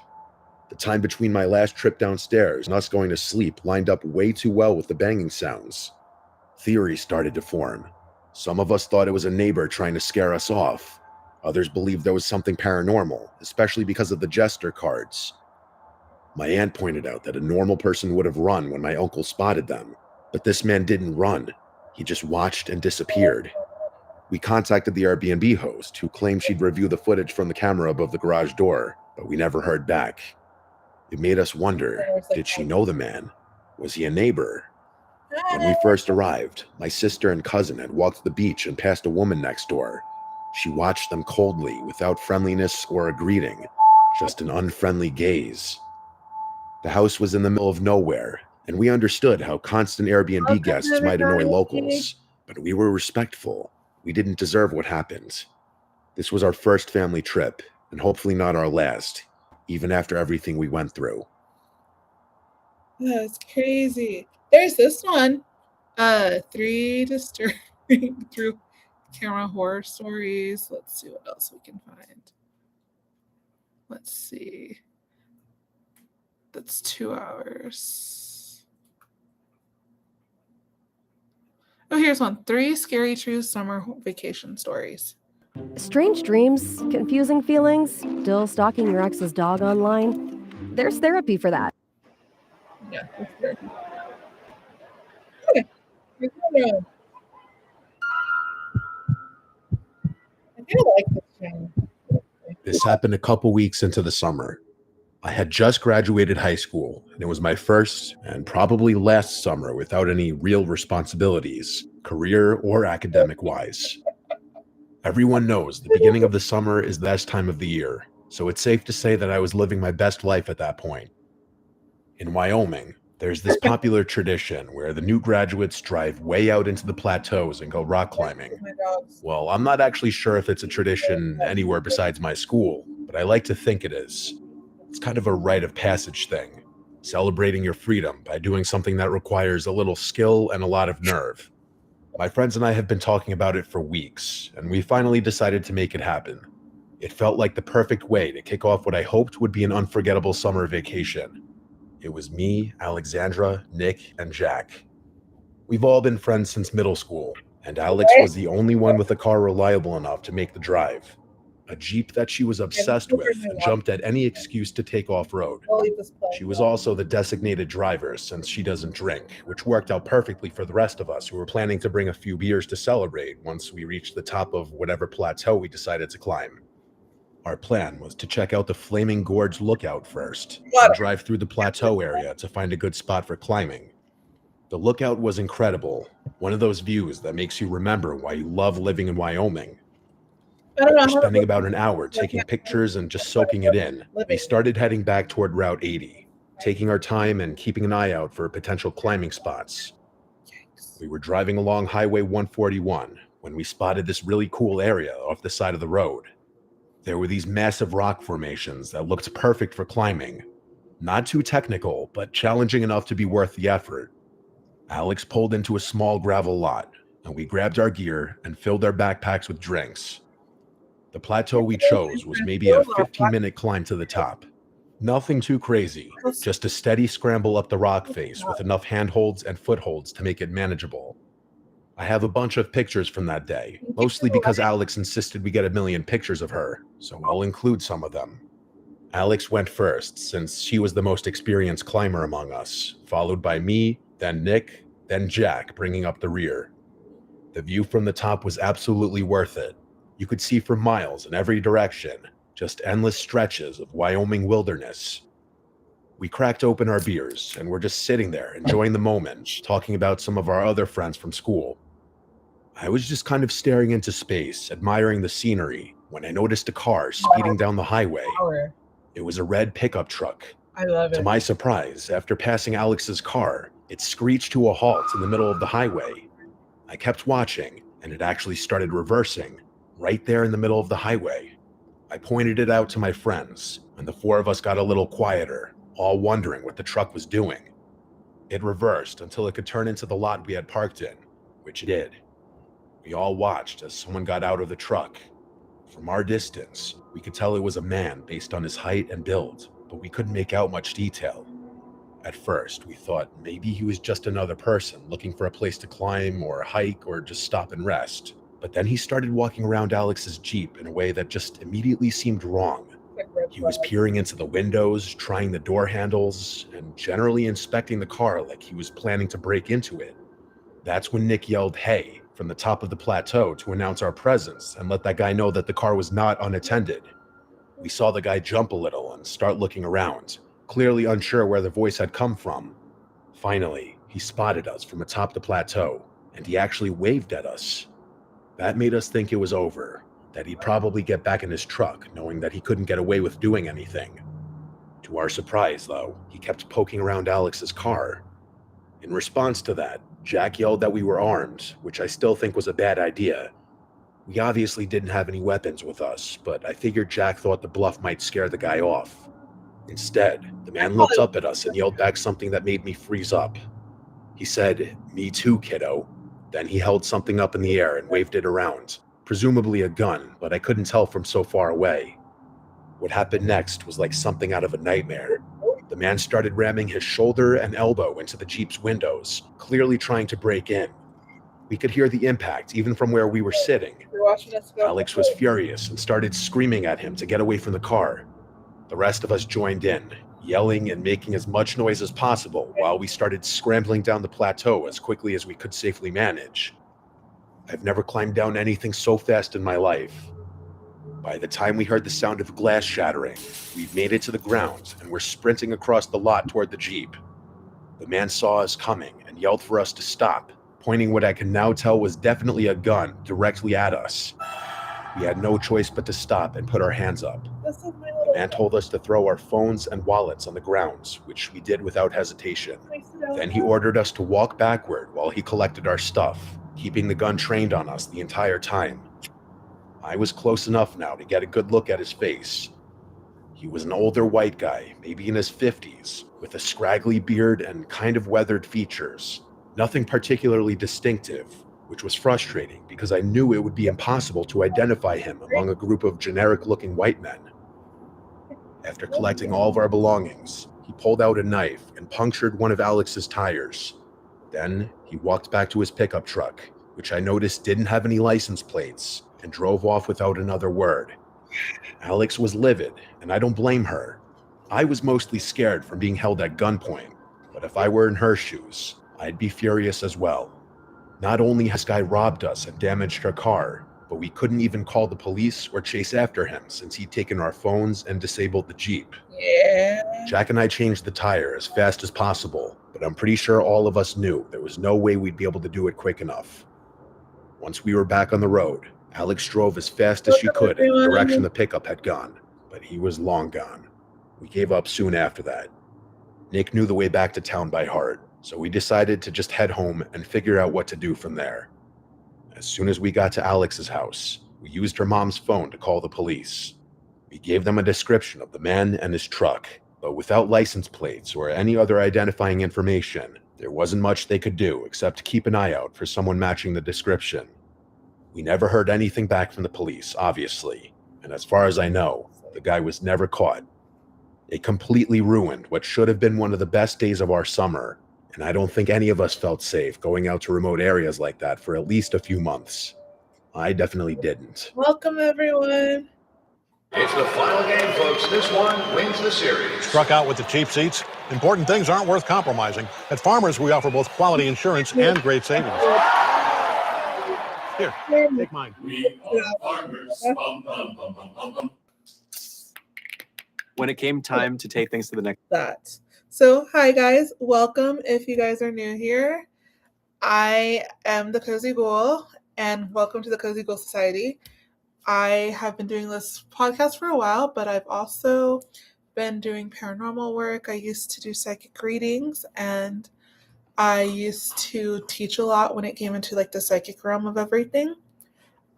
[SPEAKER 6] The time between my last trip downstairs and us going to sleep lined up way too well with the banging sounds. Theories started to form. Some of us thought it was a neighbor trying to scare us off. Others believed there was something paranormal, especially because of the jester cards. My aunt pointed out that a normal person would have run when my uncle spotted them, but this man didn't run. He just watched and disappeared. We contacted the Airbnb host, who claimed she'd review the footage from the camera above the garage door, but we never heard back. It made us wonder, did she know the man? Was he a neighbor? When we first arrived, my sister and cousin had walked the beach and passed a woman next door. She watched them coldly, without friendliness or a greeting, just an unfriendly gaze. The house was in the middle of nowhere, and we understood how constant Airbnb guests might annoy locals, but we were respectful. We didn't deserve what happened. This was our first family trip, and hopefully not our last, even after everything we went through.
[SPEAKER 1] That's crazy. There's this one. 3 disturbing through camera horror stories. Let's see what else we can find. Let's see. That's 2 hours. Oh, here's one. 3 scary true summer vacation stories.
[SPEAKER 9] Strange dreams, confusing feelings, still stalking your ex's dog online. There's therapy for that.
[SPEAKER 1] Yeah, that's therapy. Okay. Here's another one. I do like this channel.
[SPEAKER 6] This happened a couple weeks into the summer. I had just graduated high school, and it was my first and probably last summer without any real responsibilities, career or academic-wise. Everyone knows the beginning of the summer is the best time of the year, so it's safe to say that I was living my best life at that point. In Wyoming, there's this popular tradition where the new graduates drive way out into the plateaus and go rock climbing. Well, I'm not actually sure if it's a tradition anywhere besides my school, but I like to think it is. It's kind of a rite of passage thing, celebrating your freedom by doing something that requires a little skill and a lot of nerve. My friends and I have been talking about it for weeks, and we finally decided to make it happen. It felt like the perfect way to kick off what I hoped would be an unforgettable summer vacation. It was me, Alexandra, Nick, and Jack. We've all been friends since middle school, and Alex was the only one with a car reliable enough to make the drive. A Jeep that she was obsessed with and jumped at any excuse to take off-road. She was also the designated driver since she doesn't drink, which worked out perfectly for the rest of us who were planning to bring a few beers to celebrate once we reached the top of whatever plateau we decided to climb. Our plan was to check out the Flaming Gorge lookout first, and drive through the plateau area to find a good spot for climbing. The lookout was incredible, one of those views that makes you remember why you love living in Wyoming. After spending about an hour taking pictures and just soaking it in, we started heading back toward Route 80, taking our time and keeping an eye out for potential climbing spots. We were driving along Highway 141 when we spotted this really cool area off the side of the road. There were these massive rock formations that looked perfect for climbing. Not too technical, but challenging enough to be worth the effort. Alex pulled into a small gravel lot, and we grabbed our gear and filled our backpacks with drinks. The plateau we chose was maybe a 15-minute climb to the top. Nothing too crazy, just a steady scramble up the rock face with enough handholds and footholds to make it manageable. I have a bunch of pictures from that day, mostly because Alex insisted we get a million pictures of her, so I'll include some of them. Alex went first, since she was the most experienced climber among us, followed by me, then Nick, then Jack bringing up the rear. The view from the top was absolutely worth it. You could see for miles in every direction, just endless stretches of Wyoming wilderness. We cracked open our beers and were just sitting there enjoying the moment, talking about some of our other friends from school. I was just kind of staring into space, admiring the scenery, when I noticed a car speeding down the highway. It was a red pickup truck.
[SPEAKER 1] I love it.
[SPEAKER 6] To my surprise, after passing Alex's car, it screeched to a halt in the middle of the highway. I kept watching, and it actually started reversing, right there in the middle of the highway. I pointed it out to my friends, and the 4 of us got a little quieter, all wondering what the truck was doing. It reversed until it could turn into the lot we had parked in, which it did. We all watched as someone got out of the truck. From our distance, we could tell it was a man based on his height and build, but we couldn't make out much detail. At first, we thought maybe he was just another person looking for a place to climb or hike or just stop and rest. But then he started walking around Alex's Jeep in a way that just immediately seemed wrong. He was peering into the windows, trying the door handles, and generally inspecting the car like he was planning to break into it. That's when Nick yelled, "Hey," from the top of the plateau to announce our presence and let that guy know that the car was not unattended. We saw the guy jump a little and start looking around, clearly unsure where the voice had come from. Finally, he spotted us from atop the plateau, and he actually waved at us. That made us think it was over, that he'd probably get back in his truck, knowing that he couldn't get away with doing anything. To our surprise, though, he kept poking around Alex's car. In response to that, Jack yelled that we were armed, which I still think was a bad idea. We obviously didn't have any weapons with us, but I figured Jack thought the bluff might scare the guy off. Instead, the man looked up at us and yelled back something that made me freeze up. He said, "Me too, kiddo." Then he held something up in the air and waved it around, presumably a gun, but I couldn't tell from so far away. What happened next was like something out of a nightmare. The man started ramming his shoulder and elbow into the Jeep's windows, clearly trying to break in. We could hear the impact even from where we were sitting. Alex was furious and started screaming at him to get away from the car. The rest of us joined in, yelling and making as much noise as possible while we started scrambling down the plateau as quickly as we could safely manage. I've never climbed down anything so fast in my life. By the time we heard the sound of glass shattering, we'd made it to the ground and were sprinting across the lot toward the Jeep. The man saw us coming and yelled for us to stop, pointing what I can now tell was definitely a gun directly at us. We had no choice but to stop and put our hands up. The man told us to throw our phones and wallets on the ground, which we did without hesitation. Then he ordered us to walk backward while he collected our stuff, keeping the gun trained on us the entire time. I was close enough now to get a good look at his face. He was an older white guy, maybe in his 50s, with a scraggly beard and kind of weathered features. Nothing particularly distinctive, which was frustrating because I knew it would be impossible to identify him among a group of generic-looking white men. After collecting all of our belongings, he pulled out a knife and punctured one of Alex's tires. Then he walked back to his pickup truck, which I noticed didn't have any license plates, and drove off without another word. Alex was livid, and I don't blame her. I was mostly scared from being held at gunpoint, but if I were in her shoes, I'd be furious as well. Not only has this guy robbed us and damaged her car, but we couldn't even call the police or chase after him since he'd taken our phones and disabled the Jeep.
[SPEAKER 1] Yeah.
[SPEAKER 6] Jack and I changed the tire as fast as possible, but I'm pretty sure all of us knew there was no way we'd be able to do it quick enough. Once we were back on the road, Alex drove as fast as she could in the direction the pickup had gone, but he was long gone. We gave up soon after that. Nick knew the way back to town by heart, so we decided to just head home and figure out what to do from there. As soon as we got to Alex's house, we used her mom's phone to call the police. We gave them a description of the man and his truck, but without license plates or any other identifying information, there wasn't much they could do except keep an eye out for someone matching the description. We never heard anything back from the police, obviously, and as far as I know, the guy was never caught. It completely ruined what should have been one of the best days of our summer, and I don't think any of us felt safe going out to remote areas like that for at least a few months. I definitely didn't.
[SPEAKER 1] Welcome, everyone.
[SPEAKER 10] It's the final game, folks. This one wins the series.
[SPEAKER 11] Struck out with the cheap seats? Important things aren't worth compromising. At Farmers, we offer both quality insurance and great savings. Here, take mine.
[SPEAKER 10] We are Farmers. Bum, bum, bum, bum, bum, bum.
[SPEAKER 12] When it came time to take things to the next.
[SPEAKER 1] That. So, hi guys, welcome if you guys are new here. I am the Cozy Ghoul, and welcome to the Cozy Ghoul Society. I have been doing this podcast for a while, but I've also been doing paranormal work. I used to do psychic readings, and I used to teach a lot when it came into like the psychic realm of everything.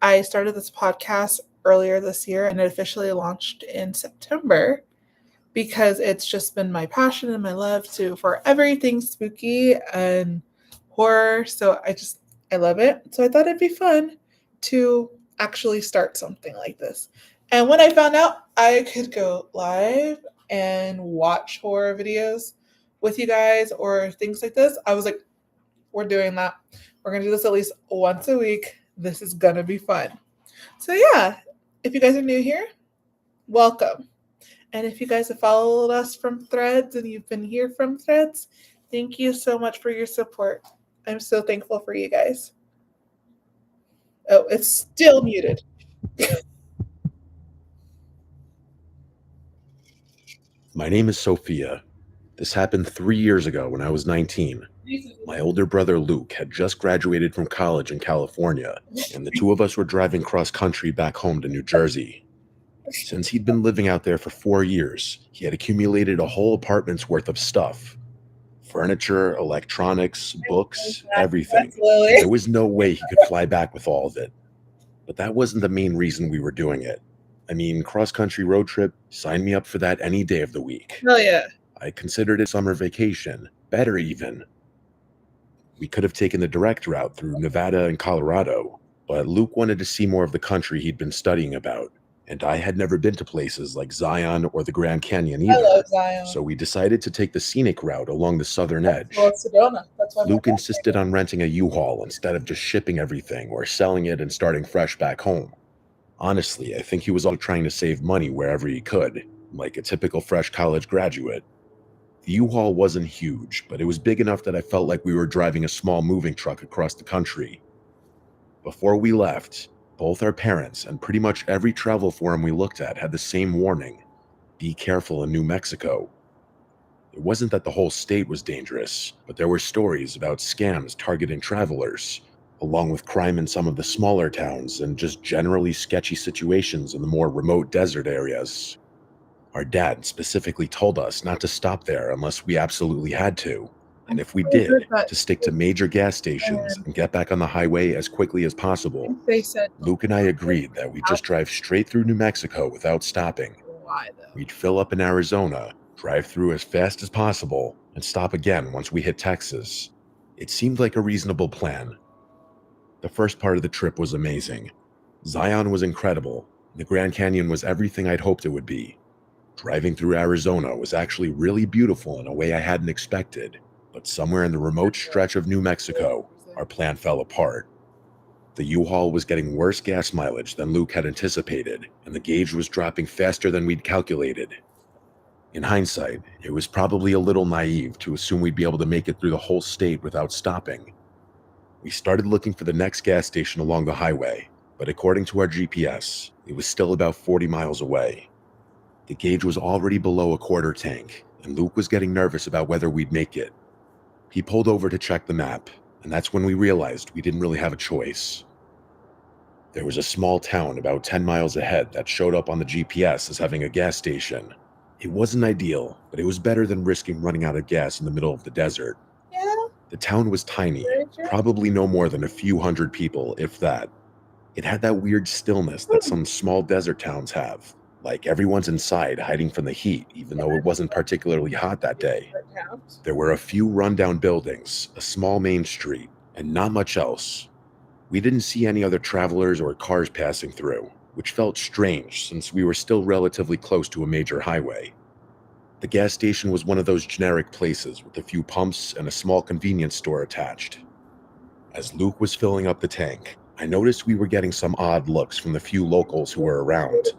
[SPEAKER 1] I started this podcast earlier this year, and it officially launched in September because it's just been my passion and my love for everything spooky and horror. So I love it. So I thought it'd be fun to actually start something like this. And when I found out I could go live and watch horror videos with you guys or things like this, I was like, we're doing that. We're going to do this at least once a week. This is gonna be fun. So yeah, if you guys are new here, welcome. And if you guys have followed us from Threads and you've been here from Threads, thank you so much for your support. I'm so thankful for you guys. Oh, it's still muted.
[SPEAKER 6] My name is Sophia. This happened 3 years ago when I was 19. My older brother Luke had just graduated from college in California, and the two of us were driving cross country back home to New Jersey. Since he'd been living out there for 4 years, he had accumulated a whole apartment's worth of stuff. Furniture, electronics, books, everything. There was no way he could fly back with all of it. But that wasn't the main reason we were doing it. I mean, cross-country road trip, sign me up for that any day of the week.
[SPEAKER 1] Hell yeah.
[SPEAKER 6] I considered it summer vacation, better even. We could have taken the direct route through Nevada and Colorado, but Luke wanted to see more of the country he'd been studying about, and I had never been to places like Zion or the Grand Canyon either.
[SPEAKER 1] I love Zion.
[SPEAKER 6] So we decided to take the scenic route along the southern edge.
[SPEAKER 1] Well, Sedona. That's why
[SPEAKER 6] Luke insisted on renting a U-Haul instead of just shipping everything or selling it and starting fresh back home. Honestly, I think he was also trying to save money wherever he could, like a typical fresh college graduate. The U-Haul wasn't huge, but it was big enough that I felt like we were driving a small moving truck across the country. Before we left, both our parents and pretty much every travel forum we looked at had the same warning: be careful in New Mexico. It wasn't that the whole state was dangerous, but there were stories about scams targeting travelers, along with crime in some of the smaller towns and just generally sketchy situations in the more remote desert areas. Our dad specifically told us not to stop there unless we absolutely had to, and if we did, to stick to major gas stations and get back on the highway as quickly as possible.
[SPEAKER 1] They said
[SPEAKER 6] Luke and I agreed that we'd just drive straight through New Mexico without stopping.
[SPEAKER 1] why though?
[SPEAKER 6] We'd fill up in Arizona, drive through as fast as possible, and stop again once we hit Texas. It seemed like a reasonable plan. The first part of the trip was amazing. Zion was incredible. The Grand Canyon was everything I'd hoped it would be. Driving through Arizona was actually really beautiful in a way I hadn't expected, but somewhere in the remote stretch of New Mexico, our plan fell apart. The U-Haul was getting worse gas mileage than Luke had anticipated, and the gauge was dropping faster than we'd calculated. In hindsight, it was probably a little naive to assume we'd be able to make it through the whole state without stopping. We started looking for the next gas station along the highway, but according to our GPS, it was still about 40 miles away. The gauge was already below a quarter tank, and Luke was getting nervous about whether we'd make it. He pulled over to check the map, and that's when we realized we didn't really have a choice. There was a small town about 10 miles ahead that showed up on the GPS as having a gas station. It wasn't ideal, but it was better than risking running out of gas in the middle of the desert.
[SPEAKER 1] Yeah.
[SPEAKER 6] The town was tiny, probably no more than a few hundred people, if that. It had that weird stillness that some small desert towns have. Like everyone's inside hiding from the heat, even though it wasn't particularly hot that day. There were a few rundown buildings, a small main street, and not much else. We didn't see any other travelers or cars passing through, which felt strange since we were still relatively close to a major highway. The gas station was one of those generic places with a few pumps and a small convenience store attached. As Luke was filling up the tank, I noticed we were getting some odd looks from the few locals who were around.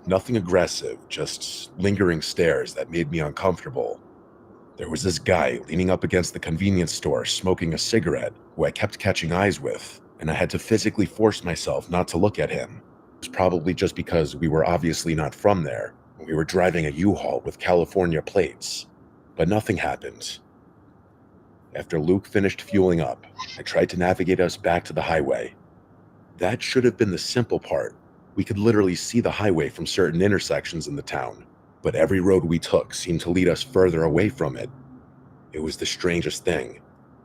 [SPEAKER 6] Nothing aggressive, just lingering stares that made me uncomfortable. There was this guy leaning up against the convenience store smoking a cigarette who I kept catching eyes with, and I had to physically force myself not to look at him. It was probably just because we were obviously not from there, and we were driving a U-Haul with California plates. But nothing happened. After Luke finished fueling up, I tried to navigate us back to the highway. That should have been the simple part. We could literally see the highway from certain intersections in the town, but every road we took seemed to lead us further away from it. It was the strangest thing.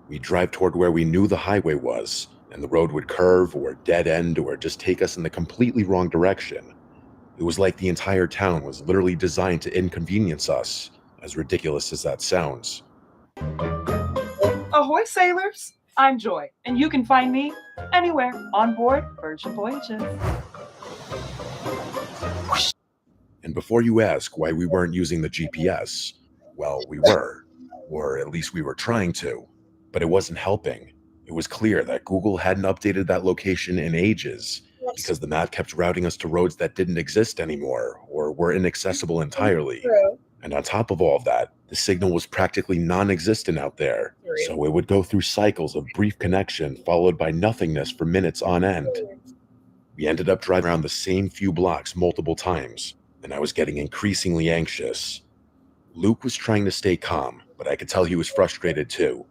[SPEAKER 6] We'd drive toward where we knew the highway was, and the road would curve or dead end or just take us in the completely wrong direction. It was like the entire town was literally designed to inconvenience us, as ridiculous as that sounds.
[SPEAKER 13] Ahoy, sailors! I'm Joy, and you can find me anywhere on board Virgin Voyages.
[SPEAKER 6] And before you ask why we weren't using the GPS, well, we were. Or at least we were trying to. But it wasn't helping. It was clear that Google hadn't updated that location in ages because the map kept routing us to roads that didn't exist anymore or were inaccessible entirely. And on top of all of that, the signal was practically non-existent out there. So it would go through cycles of brief connection followed by nothingness for minutes on end. We ended up driving around the same few blocks multiple times, and I was getting increasingly anxious. Luke was trying to stay calm, but I could tell he was frustrated too.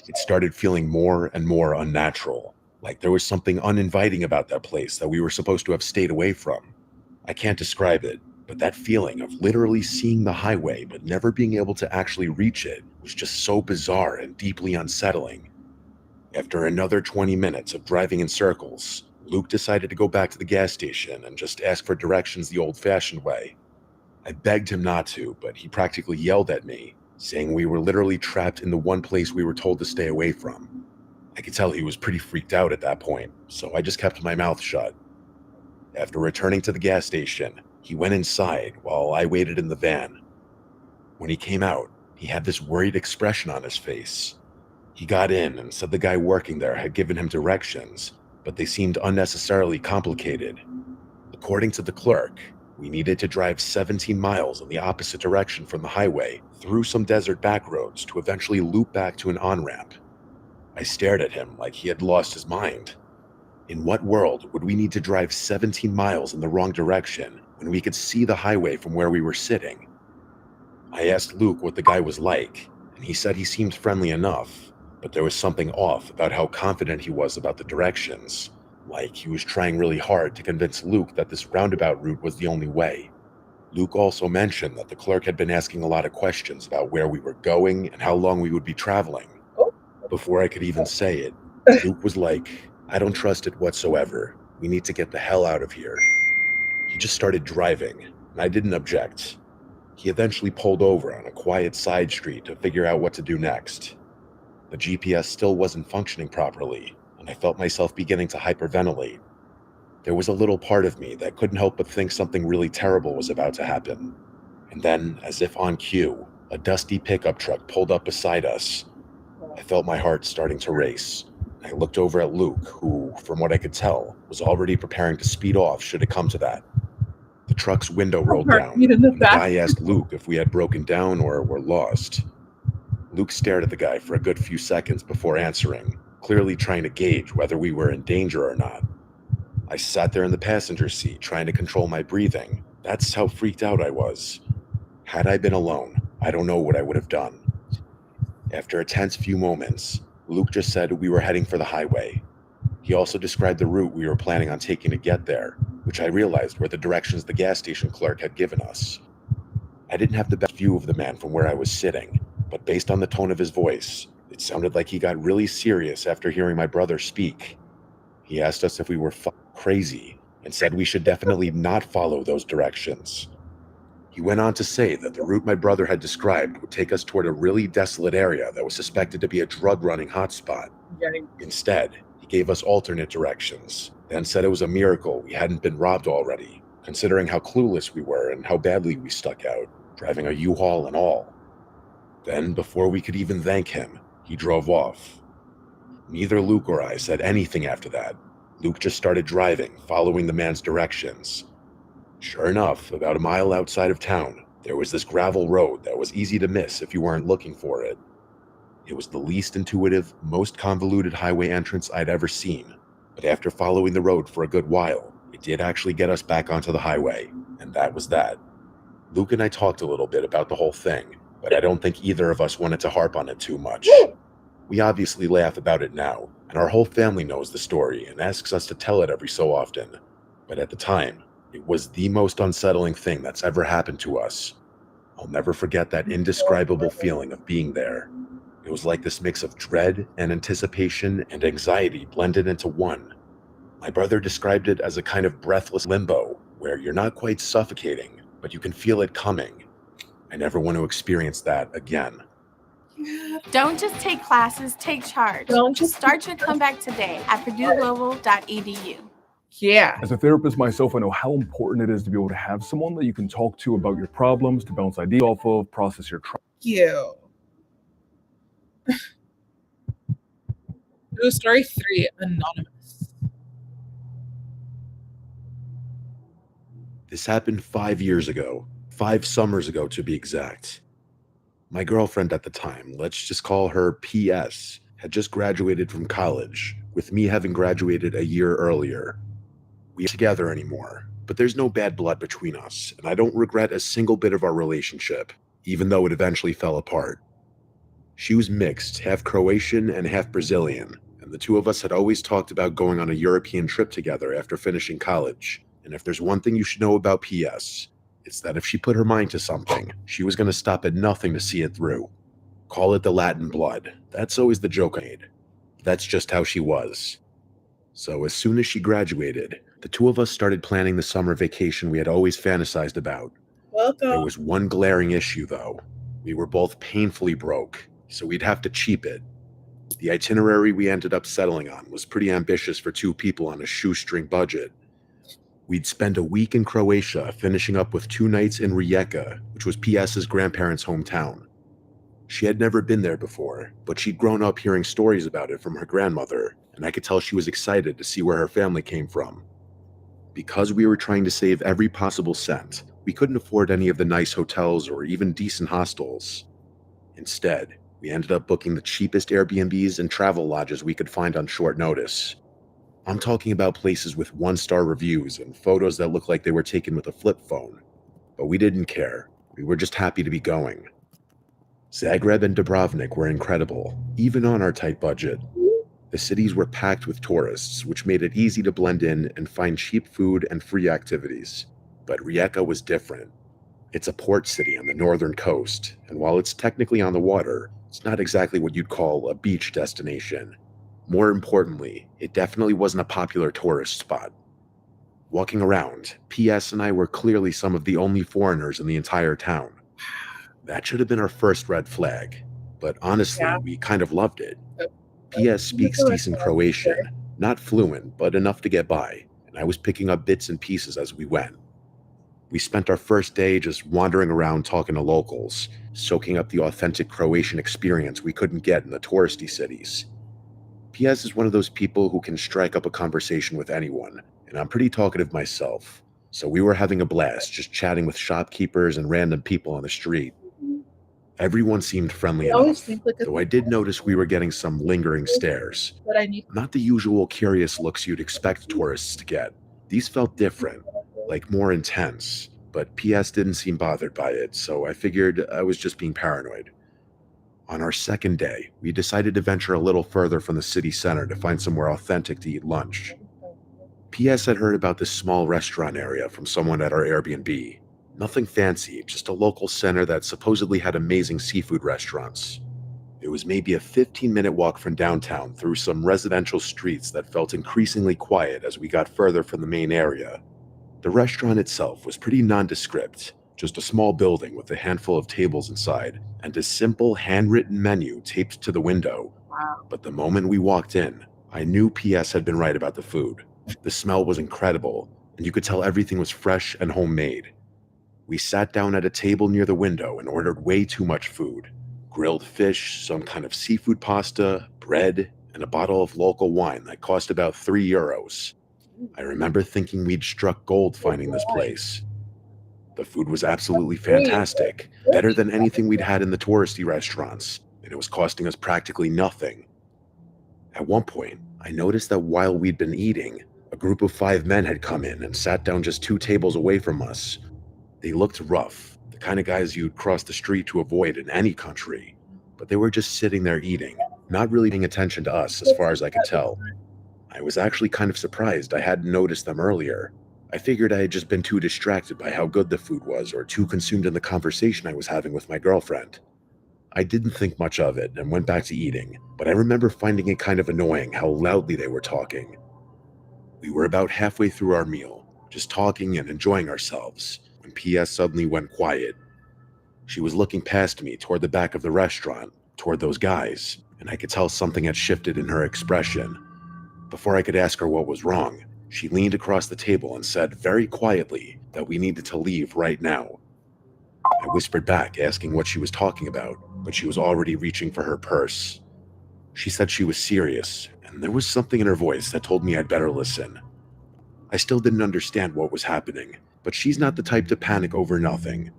[SPEAKER 6] It started feeling more and more unnatural, like there was something uninviting about that place that we were supposed to have stayed away from. I can't describe it, but that feeling of literally seeing the highway but never being able to actually reach it was just so bizarre and deeply unsettling. After another 20 minutes of driving in circles, Luke decided to go back to the gas station and just ask for directions the old-fashioned way. I begged him not to, but he practically yelled at me, saying we were literally trapped in the one place we were told to stay away from. I could tell he was pretty freaked out at that point, so I just kept my mouth shut. After returning to the gas station, he went inside while I waited in the van. When he came out, he had this worried expression on his face. He got in and said the guy working there had given him directions, but they seemed unnecessarily complicated. According to the clerk, we needed to drive 17 miles in the opposite direction from the highway through some desert back roads to eventually loop back to an on-ramp. I stared at him like he had lost his mind. In what world would we need to drive 17 miles in the wrong direction when we could see the highway from where we were sitting? I asked Luke what the guy was like, and he said he seemed friendly enough, but there was something off about how confident he was about the directions, like he was trying really hard to convince Luke that this roundabout route was the only way. Luke also mentioned that the clerk had been asking a lot of questions about where we were going and how long we would be traveling. Before I could even say it, Luke was like, "I don't trust it whatsoever. We need to get the hell out of here." He just started driving, and I didn't object. He eventually pulled over on a quiet side street to figure out what to do next. The GPS still wasn't functioning properly, and I felt myself beginning to hyperventilate. There was a little part of me that couldn't help but think something really terrible was about to happen. And then, as if on cue, a dusty pickup truck pulled up beside us. I felt my heart starting to race. I looked over at Luke, who, from what I could tell, was already preparing to speed off should it come to that. The truck's window rolled down, and the guy asked Luke if we had broken down or were lost. Luke stared at the guy for a good few seconds before answering, clearly trying to gauge whether we were in danger or not. I sat there in the passenger seat trying to control my breathing. That's how freaked out I was. Had I been alone, I don't know what I would have done. After a tense few moments, Luke just said we were heading for the highway. He also described the route we were planning on taking to get there, which I realized were the directions the gas station clerk had given us. I didn't have the best view of the man from where I was sitting, but based on the tone of his voice, it sounded like he got really serious after hearing my brother speak. He asked us if we were crazy and said we should definitely not follow those directions. He went on to say that the route my brother had described would take us toward a really desolate area that was suspected to be a drug-running hotspot. Instead, he gave us alternate directions, then said it was a miracle we hadn't been robbed already, considering how clueless we were and how badly we stuck out, driving a U-Haul and all. Then, before we could even thank him, he drove off. Neither Luke or I said anything after that. Luke just started driving, following the man's directions. Sure enough, about a mile outside of town, there was this gravel road that was easy to miss if you weren't looking for it. It was the least intuitive, most convoluted highway entrance I'd ever seen, but after following the road for a good while, it did actually get us back onto the highway, and that was that. Luke and I talked a little bit about the whole thing, but I don't think either of us wanted to harp on it too much. We obviously laugh about it now, and our whole family knows the story and asks us to tell it every so often, but at the time, it was the most unsettling thing that's ever happened to us. I'll never forget that indescribable feeling of being there. It was like this mix of dread and anticipation and anxiety blended into one. My brother described it as a kind of breathless limbo, where you're not quite suffocating, but you can feel it coming. I never want to experience that again.
[SPEAKER 14] Don't just take classes, take charge. Start your comeback today at PurdueGlobal.edu.
[SPEAKER 1] Yeah.
[SPEAKER 15] As a therapist myself, I know how important it is to be able to have someone that you can talk to about your problems, to bounce ideas off of, process your trauma.
[SPEAKER 1] You. News story 3, Anonymous.
[SPEAKER 6] This happened 5 years ago, 5 summers ago to be exact. My girlfriend at the time, let's just call her PS, had just graduated from college, with me having graduated a year earlier. We aren't together anymore, but there's no bad blood between us, and I don't regret a single bit of our relationship, even though it eventually fell apart. She was mixed, half Croatian and half Brazilian, and the two of us had always talked about going on a European trip together after finishing college. And if there's one thing you should know about PS, it's that if she put her mind to something, she was going to stop at nothing to see it through. Call it the Latin blood. That's always the joke I made. That's just how she was. So as soon as she graduated, the two of us started planning the summer vacation we had always fantasized about.
[SPEAKER 1] Welcome.
[SPEAKER 6] There was one glaring issue, though. We were both painfully broke, so we'd have to cheap it. The itinerary we ended up settling on was pretty ambitious for 2 people on a shoestring budget. We'd spend a week in Croatia, finishing up with 2 nights in Rijeka, which was PS's grandparents' hometown. She had never been there before, but she'd grown up hearing stories about it from her grandmother, and I could tell she was excited to see where her family came from. Because we were trying to save every possible cent, we couldn't afford any of the nice hotels or even decent hostels. Instead, we ended up booking the cheapest Airbnbs and travel lodges we could find on short notice. I'm talking about places with 1-star reviews and photos that looked like they were taken with a flip phone. But we didn't care. We were just happy to be going. Zagreb and Dubrovnik were incredible, even on our tight budget. The cities were packed with tourists, which made it easy to blend in and find cheap food and free activities. But Rijeka was different. It's a port city on the northern coast, and while it's technically on the water, it's not exactly what you'd call a beach destination. More importantly, it definitely wasn't a popular tourist spot. Walking around, PS and I were clearly some of the only foreigners in the entire town. That should have been our first red flag, but honestly, we kind of loved it. PS speaks decent Croatian, not fluent, but enough to get by, and I was picking up bits and pieces as we went. We spent our first day just wandering around talking to locals, soaking up the authentic Croatian experience we couldn't get in the touristy cities. PS is one of those people who can strike up a conversation with anyone, and I'm pretty talkative myself, so we were having a blast just chatting with shopkeepers and random people on the street. Everyone seemed friendly enough, though I did notice we were getting some lingering stares. Not the usual curious looks you'd expect tourists to get. These felt different, like more intense, but PS didn't seem bothered by it, so I figured I was just being paranoid. On our second day, we decided to venture a little further from the city center to find somewhere authentic to eat lunch. PS had heard about this small restaurant area from someone at our Airbnb. Nothing fancy, just a local center that supposedly had amazing seafood restaurants. It was maybe a 15-minute walk from downtown through some residential streets that felt increasingly quiet as we got further from the main area. The restaurant itself was pretty nondescript, just a small building with a handful of tables inside, and a simple handwritten menu taped to the window. But the moment we walked in, I knew PS had been right about the food. The smell was incredible, and you could tell everything was fresh and homemade. We sat down at a table near the window and ordered way too much food. Grilled fish, some kind of seafood pasta, bread, and a bottle of local wine that cost about €3. I remember thinking we'd struck gold finding this place. The food was absolutely fantastic, better than anything we'd had in the touristy restaurants, and it was costing us practically nothing. At one point, I noticed that while we'd been eating, a group of 5 men had come in and sat down just 2 tables away from us. They looked rough, the kind of guys you'd cross the street to avoid in any country, but they were just sitting there eating, not really paying attention to us as far as I could tell. I was actually kind of surprised I hadn't noticed them earlier. I figured I had just been too distracted by how good the food was or too consumed in the conversation I was having with my girlfriend. I didn't think much of it and went back to eating, but I remember finding it kind of annoying how loudly they were talking. We were about halfway through our meal, just talking and enjoying ourselves, when PS suddenly went quiet. She was looking past me toward the back of the restaurant, toward those guys, and I could tell something had shifted in her expression. Before I could ask her what was wrong, she leaned across the table and said very quietly that we needed to leave right now. I whispered back, asking what she was talking about, but she was already reaching for her purse. She said she was serious, and and there was something in her voice that told me I'd better listen. I still didn't understand what was happening, but she's not the type to panic over nothing.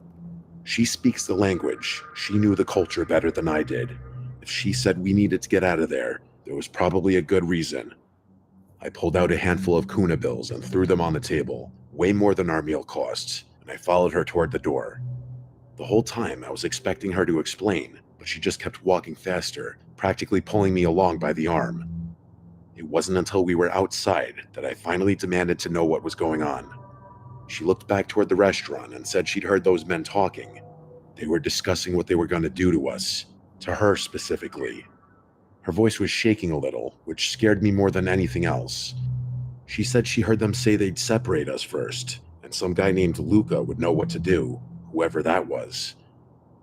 [SPEAKER 6] She speaks the language. She knew the culture better than I did. If she said we needed to get out of there was probably a good reason. I pulled out a handful of kuna bills and threw them on the table, way more than our meal costs, and I followed her toward the door. The whole time I was expecting her to explain, but she just kept walking faster, practically pulling me along by the arm. It wasn't until we were outside that I finally demanded to know what was going on. She looked back toward the restaurant and said she'd heard those men talking. They were discussing what they were going to do to us, to her specifically. Her voice was shaking a little, which scared me more than anything else. She said she heard them say they'd separate us first, and some guy named Luca would know what to do, whoever that was.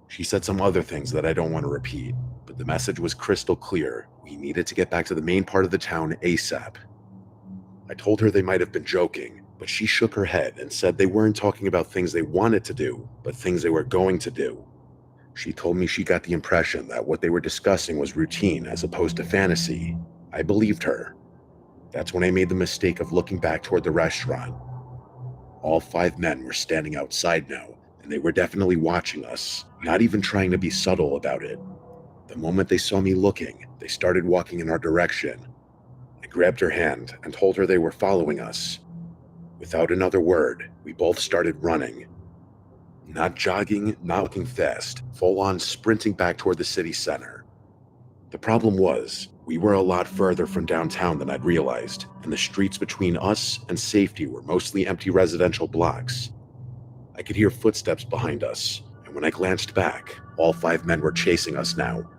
[SPEAKER 6] She said some other things that I don't want to repeat, but the message was crystal clear. We needed to get back to the main part of the town ASAP. I told her they might have been joking, but she shook her head and said they weren't talking about things they wanted to do, but things they were going to do. She told me she got the impression that what they were discussing was routine as opposed to fantasy. I believed her. That's when I made the mistake of looking back toward the restaurant. All 5 men were standing outside now, and they were definitely watching us, not even trying to be subtle about it. The moment they saw me looking, they started walking in our direction. I grabbed her hand and told her they were following us. Without another word, we both started running. Not jogging, not walking fast, full-on sprinting back toward the city center. The problem was, we were a lot further from downtown than I'd realized, and the streets between us and safety were mostly empty residential blocks. I could hear footsteps behind us, and when I glanced back, all 5 men were chasing us now.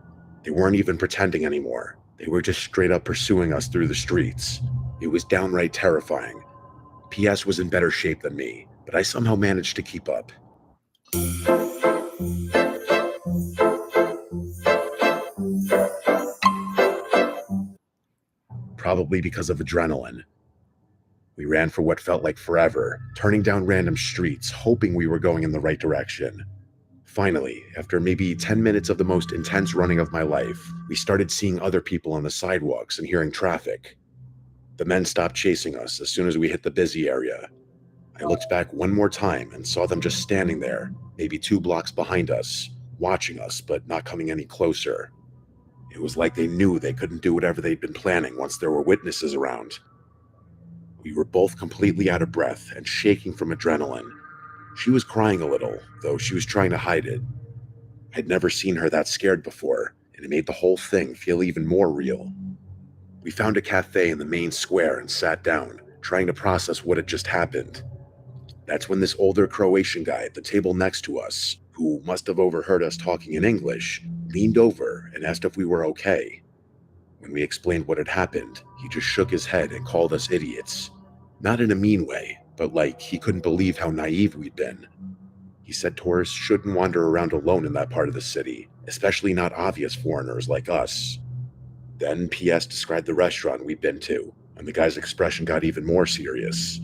[SPEAKER 6] They weren't even pretending anymore. They were just straight up pursuing us through the streets. It was downright terrifying. PS was in better shape than me, but I somehow managed to keep up. Probably because of adrenaline. We ran for what felt like forever, turning down random streets, hoping we were going in the right direction. Finally, after maybe 10 minutes of the most intense running of my life, we started seeing other people on the sidewalks and hearing traffic. The men stopped chasing us as soon as we hit the busy area. I looked back one more time and saw them just standing there, maybe 2 blocks behind us, watching us but not coming any closer. It was like they knew they couldn't do whatever they'd been planning once there were witnesses around. We were both completely out of breath and shaking from adrenaline. She was crying a little, though she was trying to hide it. I'd never seen her that scared before, and it made the whole thing feel even more real. We found a cafe in the main square and sat down, trying to process what had just happened. That's when this older Croatian guy at the table next to us, who must have overheard us talking in English, leaned over and asked if we were okay. When we explained what had happened, he just shook his head and called us idiots. Not in a mean way, but like he couldn't believe how naive we'd been. He said tourists shouldn't wander around alone in that part of the city, especially not obvious foreigners like us. Then PS described the restaurant we'd been to, and the guy's expression got even more serious.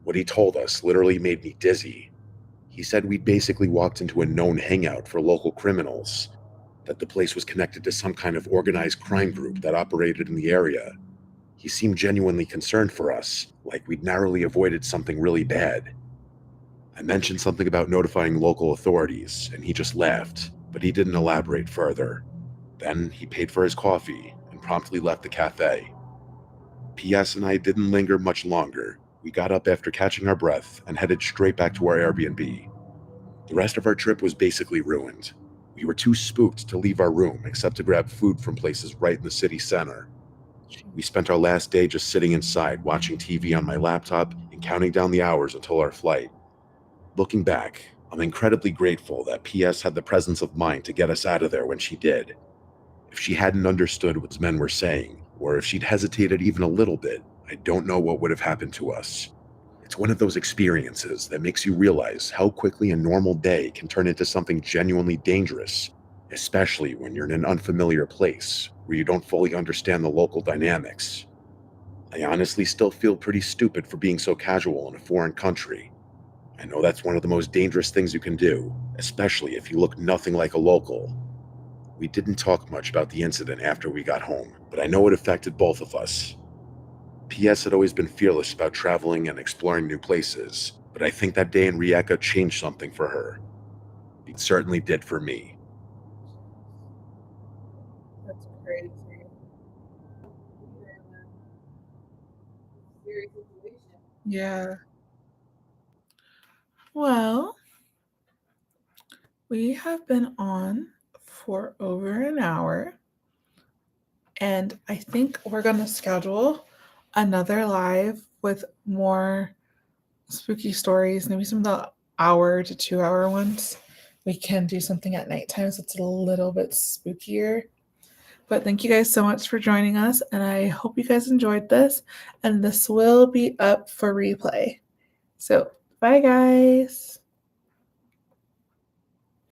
[SPEAKER 6] What he told us literally made me dizzy. He said we'd basically walked into a known hangout for local criminals, that the place was connected to some kind of organized crime group that operated in the area. He seemed genuinely concerned for us, like we'd narrowly avoided something really bad. I mentioned something about notifying local authorities, and he just laughed, but he didn't elaborate further. Then he paid for his coffee and promptly left the cafe. PS and I didn't linger much longer. We got up after catching our breath and headed straight back to our Airbnb. The rest of our trip was basically ruined. We were too spooked to leave our room except to grab food from places right in the city center. We spent our last day just sitting inside, watching TV on my laptop and counting down the hours until our flight. Looking back, I'm incredibly grateful that PS had the presence of mind to get us out of there when she did. If she hadn't understood what the men were saying, or if she'd hesitated even a little bit, I don't know what would have happened to us. It's one of those experiences that makes you realize how quickly a normal day can turn into something genuinely dangerous, especially when you're in an unfamiliar place where you don't fully understand the local dynamics. I honestly still feel pretty stupid for being so casual in a foreign country. I know that's one of the most dangerous things you can do, especially if you look nothing like a local. We didn't talk much about the incident after we got home, but I know it affected both of us. PS had always been fearless about traveling and exploring new places, but I think that day in Rijeka changed something for her. It certainly did for me.
[SPEAKER 1] That's crazy. Yeah. Well, we have been on for over an hour, and I think we're going to schedule another live with more spooky stories, maybe some of the hour to 2 hour ones. We can do something at nighttime, so it's a little bit spookier. But thank you guys so much for joining us, and I hope you guys enjoyed this. And this will be up for replay. So, bye, guys.